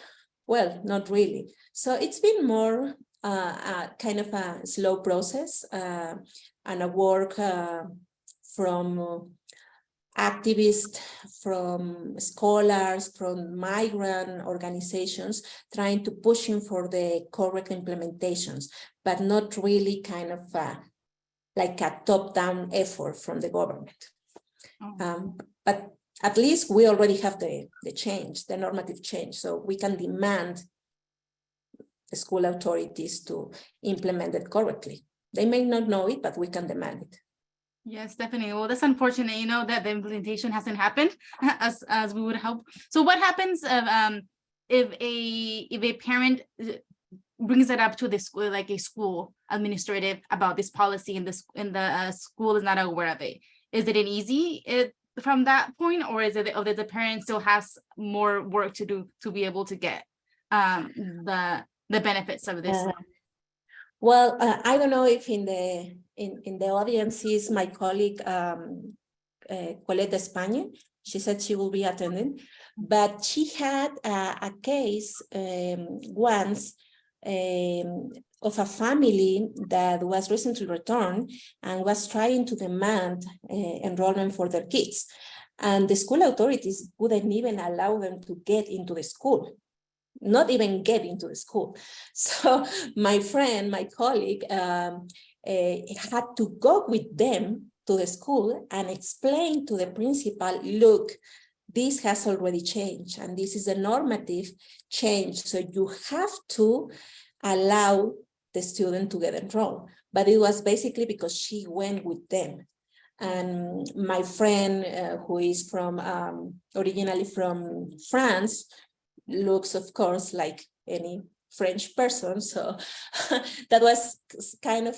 S2: Well, not really. So it's been more kind of a slow process and a work from activists, from scholars, from migrant organizations, trying to push in for the correct implementations, but not really kind of like a top-down effort from the government. But at least we already have the change, the normative change, so we can demand the school authorities to implement it correctly. They may not know it, but we can demand it.
S3: Yes, definitely. Well, that's unfortunate, you know, that the implementation hasn't happened as we would hope. So what happens if a parent brings it up to the school, like a school administrative, about this policy, and the school is not aware of it? Is it an easy from that point, or is it that the parent still has more work to do to be able to get the benefits of this?
S2: Well, I don't know if in the audience is my colleague Colette España. She said she will be attending, but she had a case once of a family that was recently returned and was trying to demand enrollment for their kids. And the school authorities wouldn't even allow them to get into the school, not even get into the school. So my friend, my colleague, had to go with them to the school and explain to the principal, look, this has already changed and this is a normative change. So you have to allow the student to get enrolled. But it was basically because she went with them. And my friend, who is from originally from France, looks, of course, like any French person. So that was kind of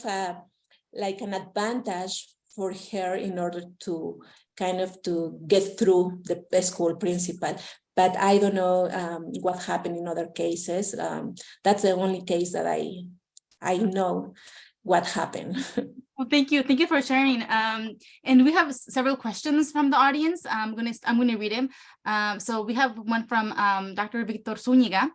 S2: like an advantage for her in order to kind of to get through the school principal. But I don't know what happened in other cases. That's the only case that I know what happened.
S3: Well, thank you for sharing. And we have several questions from the audience. I'm gonna read them. So we have one from Dr. Victor Zúñiga.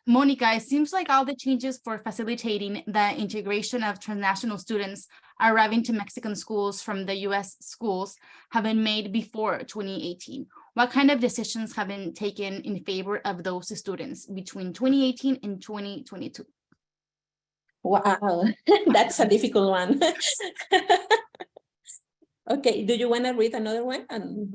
S3: Mónica, it seems like all the changes for facilitating the integration of transnational students arriving to Mexican schools from the U.S. schools have been made before 2018. What kind of decisions have been taken in favor of those students between 2018 and 2022?
S2: Wow, that's a difficult one. Okay, do you want to read another one?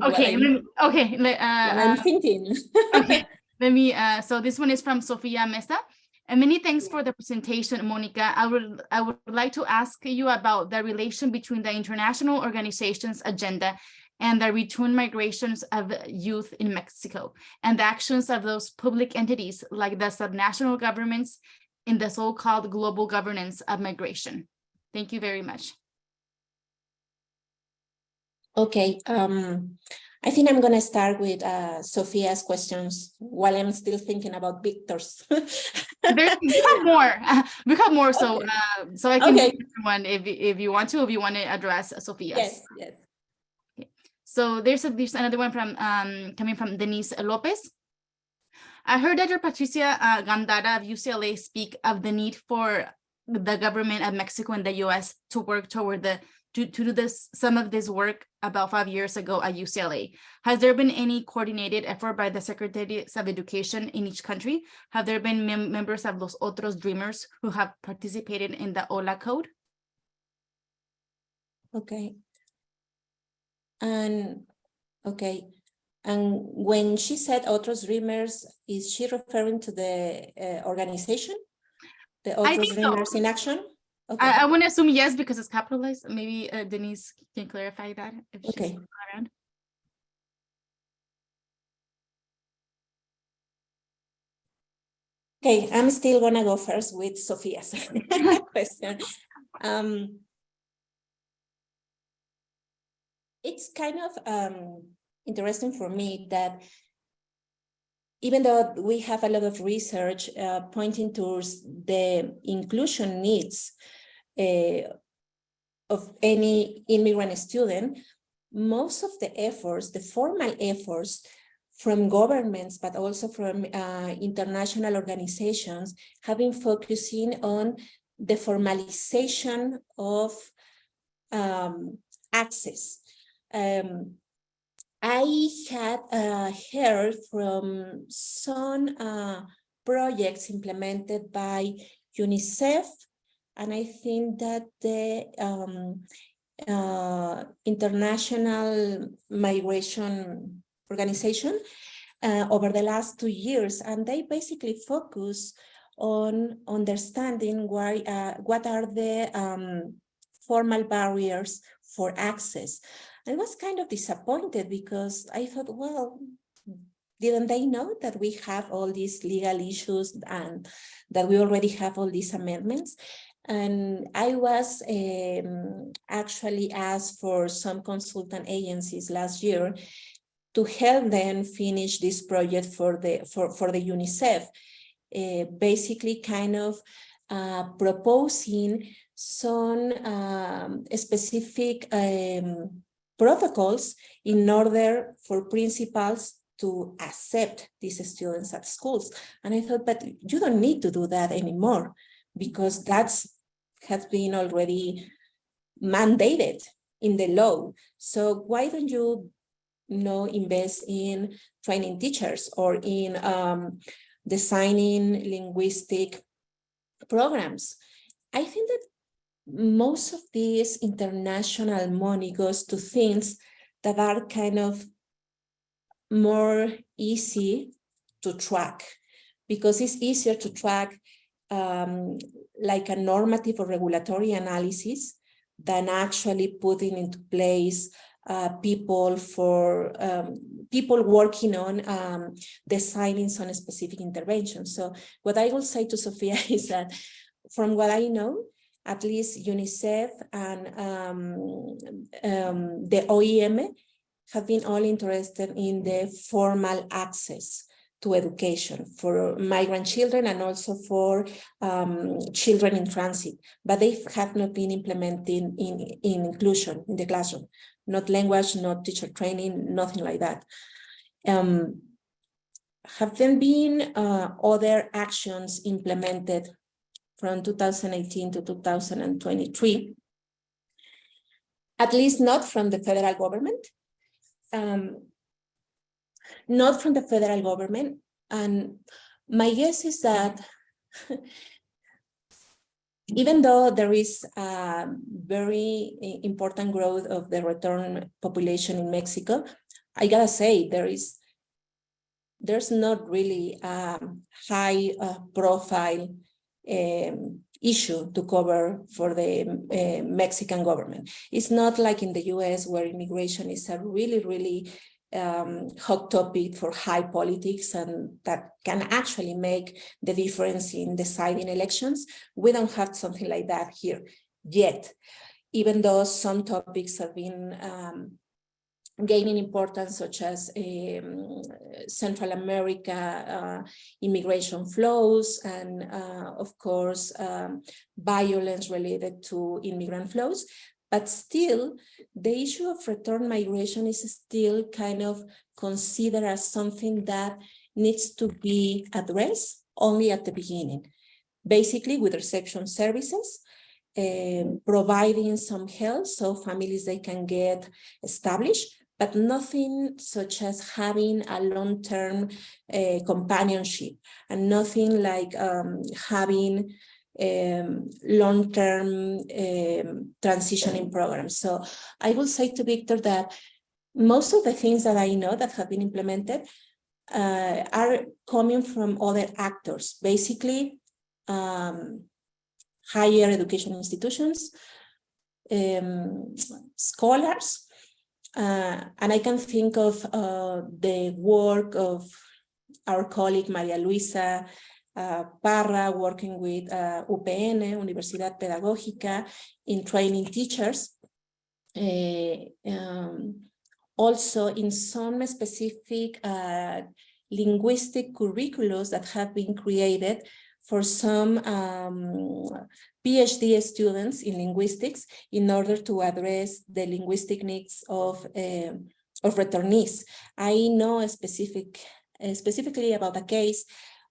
S3: Okay,
S2: I'm thinking.
S3: Okay, let me, so this one is from Sofia Mesa. And many thanks for the presentation, Mónica. I would like to ask you about the relation between the international organization's agenda and the return migrations of youth in Mexico and the actions of those public entities like the subnational governments in the so-called global governance of migration. Thank you very much.
S2: Okay, I think I'm gonna start with Sophia's questions while I'm still thinking about Victor's.
S3: We have more. We have more, so
S2: Okay.
S3: so I can
S2: Okay.
S3: do one if you want to, if you want to address Sophia's.
S2: Yes, yes.
S3: Okay. So there's another one from coming from Denise Lopez. I heard Dr. Patricia Gandara of UCLA speak of the need for the government of Mexico and the US to work toward to do some of this work about 5 years ago at UCLA. Has there been any coordinated effort by the Secretaries of Education in each country? Have there been members of Los Otros Dreamers who have participated in the OLA code?
S2: Okay. And okay. And when she said Otros Dreamers, is she referring to the organization? The Otros Dreamers in Action?
S3: Okay. I want to assume yes, because it's capitalized. Maybe Denise can clarify that if she's around.
S2: Okay, I'm still gonna go first with Sophia's question. It's kind of interesting for me that even though we have a lot of research pointing towards the inclusion needs of any immigrant student, most of the efforts, the formal efforts from governments, but also from international organizations, have been focusing on the formalization of access. I had heard from some projects implemented by UNICEF, and I think that the International Migration Organization over the last 2 years, and they basically focus on understanding why, what are the formal barriers for access. I was kind of disappointed because I thought, well, didn't they know that we have all these legal issues and that we already have all these amendments? And I was actually asked for some consultant agencies last year to help them finish this project for the UNICEF, basically kind of proposing some specific protocols in order for principals to accept these students at schools. And I thought, but you don't need to do that anymore because that's has been already mandated in the law. So why don't you invest in training teachers or in designing linguistic programs? I think that most of this international money goes to things that are kind of more easy to track, because it's easier to track like a normative or regulatory analysis than actually putting into place people working on designing some specific interventions. So what I will say to Sophia is that from what I know, at least UNICEF and the OIM have been all interested in the formal access to education for migrant children and also for children in transit, but they have not been implementing in inclusion in the classroom, not language, not teacher training, nothing like that. Have there been other actions implemented from 2018 to 2023, at least not from the federal government, and my guess is that even though there is a very important growth of the return population in Mexico, I gotta say there's not really a high profile issue to cover for the Mexican government. It's not like in the US where immigration is a really hot topic for high politics and that can actually make the difference in deciding elections. We don't have something like that here yet, even though some topics have been gaining importance, such as Central America immigration flows, and of course, violence related to immigrant flows. But still, the issue of return migration is still kind of considered as something that needs to be addressed only at the beginning, basically with reception services, providing some help so families they can get established, but nothing such as having a long-term companionship, and nothing like having long-term transitioning programs. So I will say to Victor that most of the things that I know that have been implemented are coming from other actors, basically higher education institutions, scholars, and I can think of the work of our colleague Maria Luisa Parra, working with UPN, Universidad Pedagógica, in training teachers. Also in some specific linguistic curriculums that have been created for some PhD students in linguistics in order to address the linguistic needs of returnees. I know specifically about a case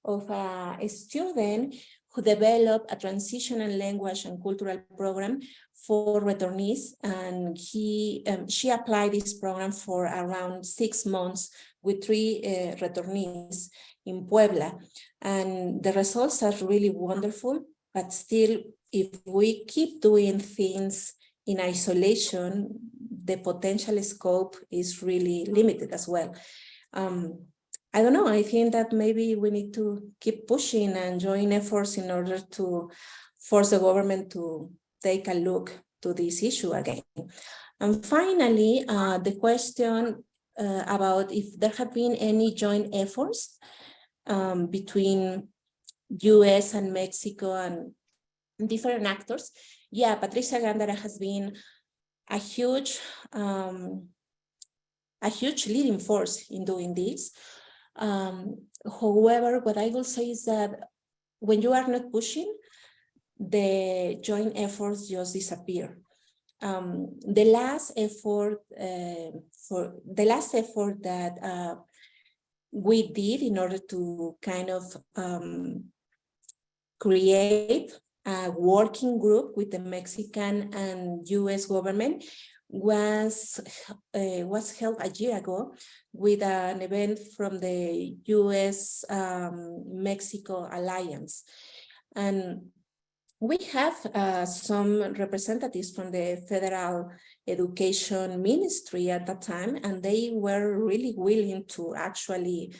S2: of a student who developed a transitional language and cultural program for returnees, and she applied this program for around 6 months with 3 returnees in Puebla, and the results are really wonderful. But still, if we keep doing things in isolation, the potential scope is really limited as well. I don't know, I think that maybe we need to keep pushing and join efforts in order to force the government to take a look to this issue again. And finally, the question about if there have been any joint efforts between US and Mexico and different actors. Yeah, Patricia Gándara has been a huge leading force in doing this. However, what I will say is that when you are not pushing, the joint efforts just disappear. The last effort that we did in order to kind of create a working group with the Mexican and US government was held a year ago with an event from the US-Mexico Alliance. And we have some representatives from the Federal Education Ministry at that time, and they were really willing to actually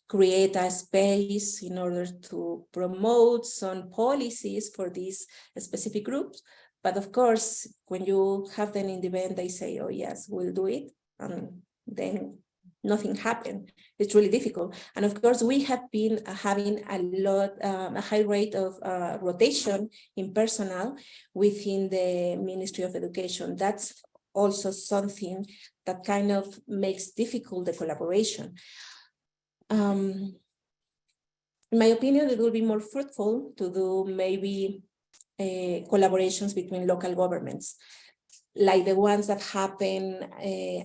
S2: create a space in order to promote some policies for these specific groups. But of course, when you have them in the event, they say, oh yes, we'll do it. And then nothing happened. It's really difficult. And of course, we have been having a high rate of rotation in personnel within the Ministry of Education. That's also something that kind of makes difficult the collaboration. In my opinion, it will be more fruitful to do maybe collaborations between local governments, like the ones that happen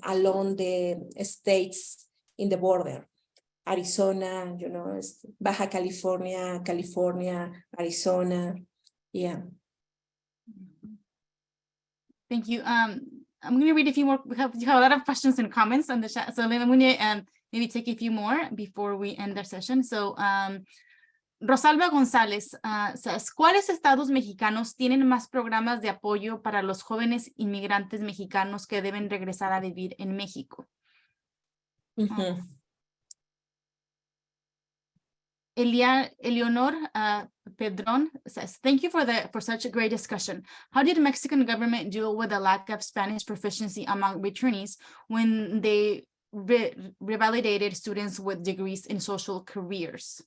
S2: along the states in the border. Arizona, you know, Baja California, Arizona, yeah.
S3: Thank you. I'm going to read a few more. You have a lot of questions and comments on the chat, so I'm going to maybe take a few more before we end our session. So Rosalba González says, ¿cuáles estados mexicanos tienen más programas de apoyo para los jóvenes inmigrantes mexicanos que deben regresar a vivir en México? Eleonor Pedron says, thank you for such a great discussion. How did the Mexican government deal with the lack of Spanish proficiency among returnees when they revalidated students with degrees in social careers?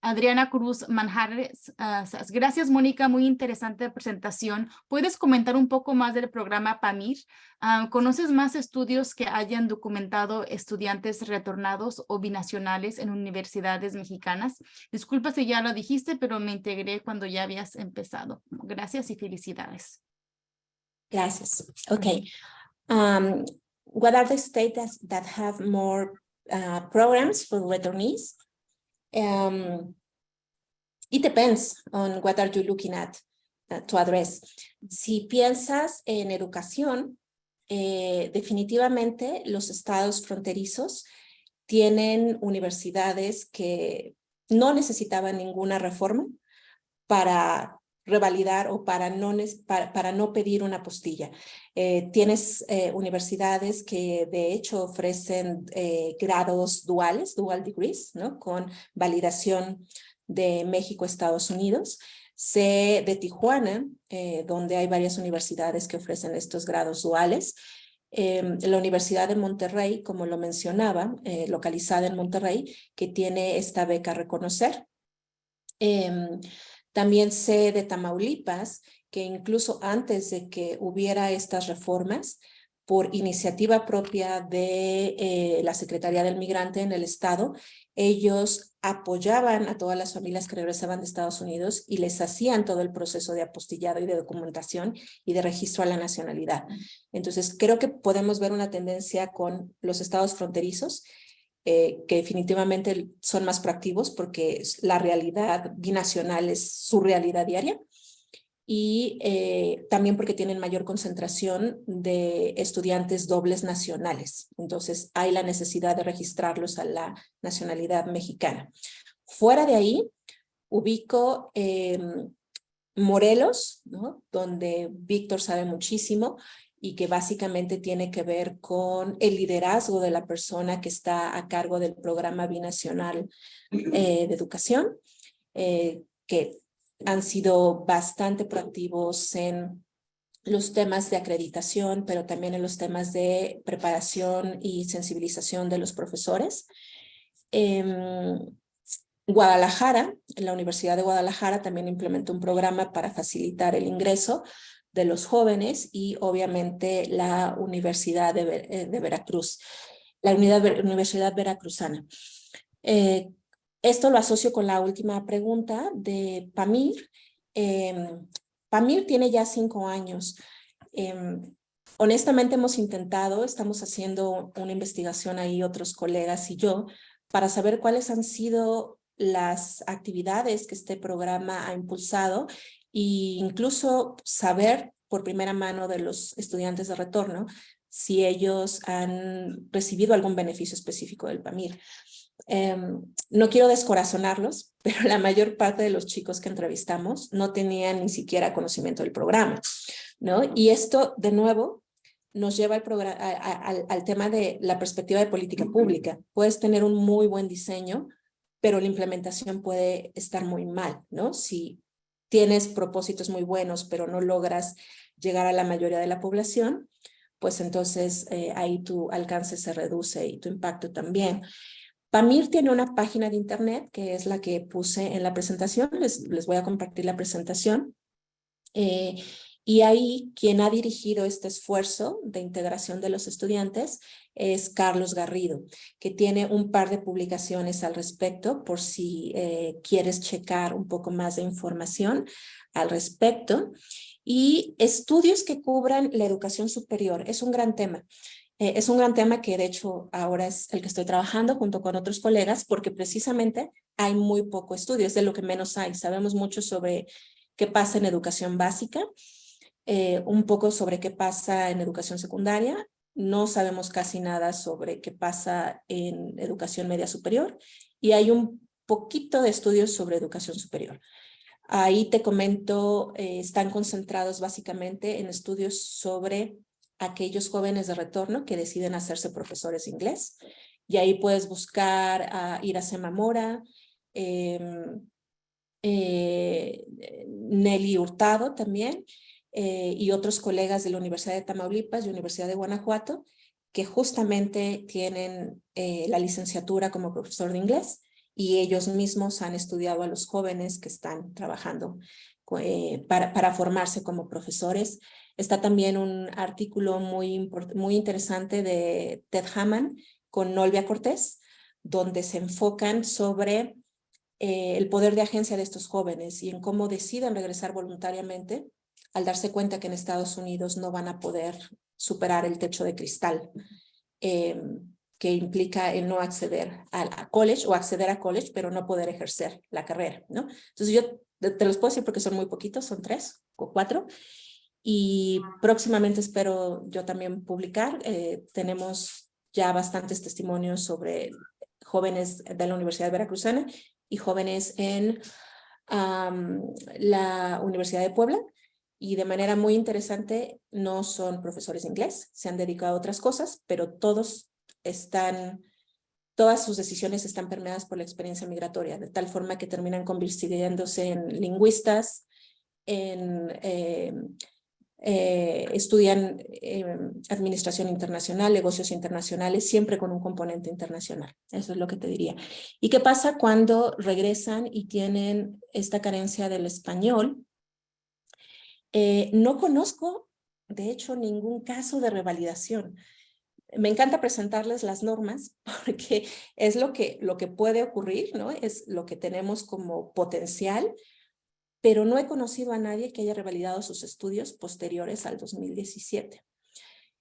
S3: Adriana Cruz Manjares. Gracias, Mónica. Muy interesante presentación. ¿Puedes comentar un poco más del programa PAMIR? ¿Conoces más estudios que hayan documentado estudiantes retornados o binacionales en universidades mexicanas? Disculpa si ya lo dijiste, pero me integré cuando ya habías empezado. Gracias y felicidades.
S2: Gracias. Okay. What are the states that have more programs for returnees? It depends on what are you looking at to address. Si piensas en educación, definitivamente los estados fronterizos tienen universidades que no necesitaban ninguna reforma para revalidar o para no pedir una apostilla. Tienes universidades que de hecho ofrecen grados duales, dual degrees, ¿no? Con validación de México, Estados Unidos. Sé de Tijuana, donde hay varias universidades que ofrecen estos grados duales. La Universidad de Monterrey, como lo mencionaba, localizada en Monterrey, que tiene esta beca Reconocer. También sé de Tamaulipas, que incluso antes de que hubiera estas reformas, por iniciativa propia de la Secretaría del Migrante en el estado, ellos apoyaban a todas las familias que regresaban de Estados Unidos y les hacían todo el proceso de apostillado y de documentación y de registro a la nacionalidad. Entonces, creo que podemos ver una tendencia con los estados fronterizos, que definitivamente son más proactivos porque la realidad binacional es su realidad diaria, y también porque tienen mayor concentración de estudiantes dobles nacionales. Entonces hay la necesidad de registrarlos a la nacionalidad mexicana. Fuera de ahí, ubico Morelos, ¿no? Donde Víctor sabe muchísimo y que básicamente tiene que ver con el liderazgo de la persona que está a cargo del programa binacional de educación, que han sido bastante proactivos en los temas de acreditación, pero también en los temas de preparación y sensibilización de los profesores. Guadalajara, la Universidad de Guadalajara también implementó un programa para facilitar el ingreso de los jóvenes, y obviamente la Universidad de Veracruz, la Universidad Veracruzana. Esto lo asocio con la última pregunta de PAMIR. PAMIR tiene ya 5 años. Honestamente estamos haciendo una investigación ahí, otros colegas y yo, para saber cuáles han sido las actividades que este programa ha impulsado e incluso saber por primera mano de los estudiantes de retorno si ellos han recibido algún beneficio específico del PAMIR. No quiero descorazonarlos, pero la mayor parte de los chicos que entrevistamos no tenían ni siquiera conocimiento del programa, ¿no? Y esto, de nuevo, nos lleva al tema de la perspectiva de política pública. Puedes tener un muy buen diseño, pero la implementación puede estar muy mal, ¿no? Si tienes propósitos muy buenos, pero no logras llegar a la mayoría de la población, pues entonces ahí tu alcance se reduce y tu impacto también. PAMIR tiene una página de internet que es la que puse en la presentación. Les voy a compartir la presentación. Y ahí quien ha dirigido este esfuerzo de integración de los estudiantes es Carlos Garrido, que tiene un par de publicaciones al respecto por si quieres checar un poco más de información al respecto. Y estudios que cubran la educación superior. Es un gran tema. Es un gran tema que de hecho ahora es el que estoy trabajando junto con otros colegas, porque precisamente hay muy poco estudio, es de lo que menos hay. Sabemos mucho sobre qué pasa en educación básica, un poco sobre qué pasa en educación secundaria, no sabemos casi nada sobre qué pasa en educación media superior, y hay un poquito de estudios sobre educación superior. Ahí te comento, están concentrados básicamente en estudios sobre aquellos jóvenes de retorno que deciden hacerse profesores de inglés, y ahí puedes buscar a Iracema Mora, Nelly Hurtado también, y otros colegas de la Universidad de Tamaulipas y Universidad de Guanajuato, que justamente tienen la licenciatura como profesor de inglés y ellos mismos han estudiado a los jóvenes que están trabajando para formarse como profesores. Está también un artículo muy interesante de Ted Hammond con Nolvia Cortés, donde se enfocan sobre el poder de agencia de estos jóvenes y en cómo deciden regresar voluntariamente al darse cuenta que en Estados Unidos no van a poder superar el techo de cristal que implica el no acceder a college o acceder a college, pero no poder ejercer la carrera, ¿no? Entonces yo te los puedo decir porque son muy poquitos, son 3 o 4, y próximamente espero yo también publicar. Tenemos ya bastantes testimonios sobre jóvenes de la Universidad Veracruzana y jóvenes en la Universidad de Puebla, y de manera muy interesante no son profesores de inglés, se han dedicado a otras cosas, pero todas sus decisiones están permeadas por la experiencia migratoria, de tal forma que terminan convirtiéndose en lingüistas, estudian administración internacional, negocios internacionales, siempre con un componente internacional. Eso es lo que te diría. ¿Y qué pasa cuando regresan y tienen esta carencia del español? No conozco, de hecho, ningún caso de revalidación. Me encanta presentarles las normas porque es lo que puede ocurrir, ¿no? Es lo que tenemos como potencial, pero no he conocido a nadie que haya revalidado sus estudios posteriores al 2017.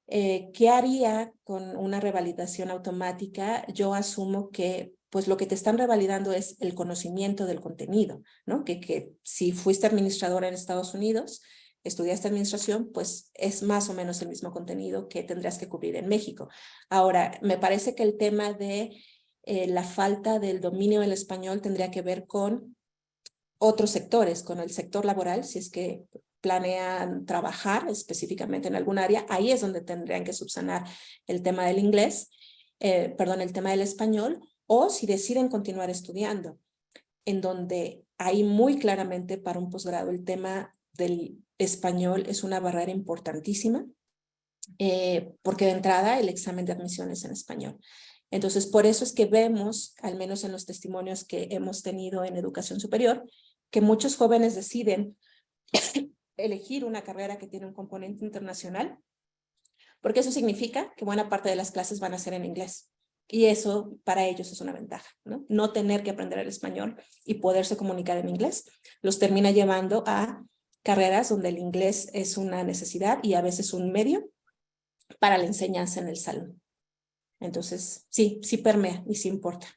S2: ¿Qué haría con una revalidación automática? Yo asumo que pues lo que te están revalidando es el conocimiento del contenido, ¿no? Que si fuiste administradora en Estados Unidos, estudiaste administración, pues es más o menos el mismo contenido que tendrás que cubrir en México. Ahora, me parece que el tema de la falta del dominio del español tendría que ver con otros sectores, con el sector laboral, si es que planean trabajar específicamente en algún área, ahí es donde tendrían que subsanar el tema del inglés, el tema del español, o si deciden continuar estudiando, en donde ahí muy claramente para un posgrado el tema del español es una barrera importantísima, porque de entrada el examen de admisión es en español. Entonces, por eso es que vemos, al menos en los testimonios que hemos tenido en educación superior, que muchos jóvenes deciden elegir una carrera que tiene un componente internacional, porque eso significa que buena parte de las clases van a ser en inglés. Y eso para ellos es una ventaja, ¿no? No tener que aprender el español y poderse comunicar en inglés los termina llevando a carreras donde el inglés es una necesidad y a veces un medio para la enseñanza en el salón. Entonces, sí permea y sí importa.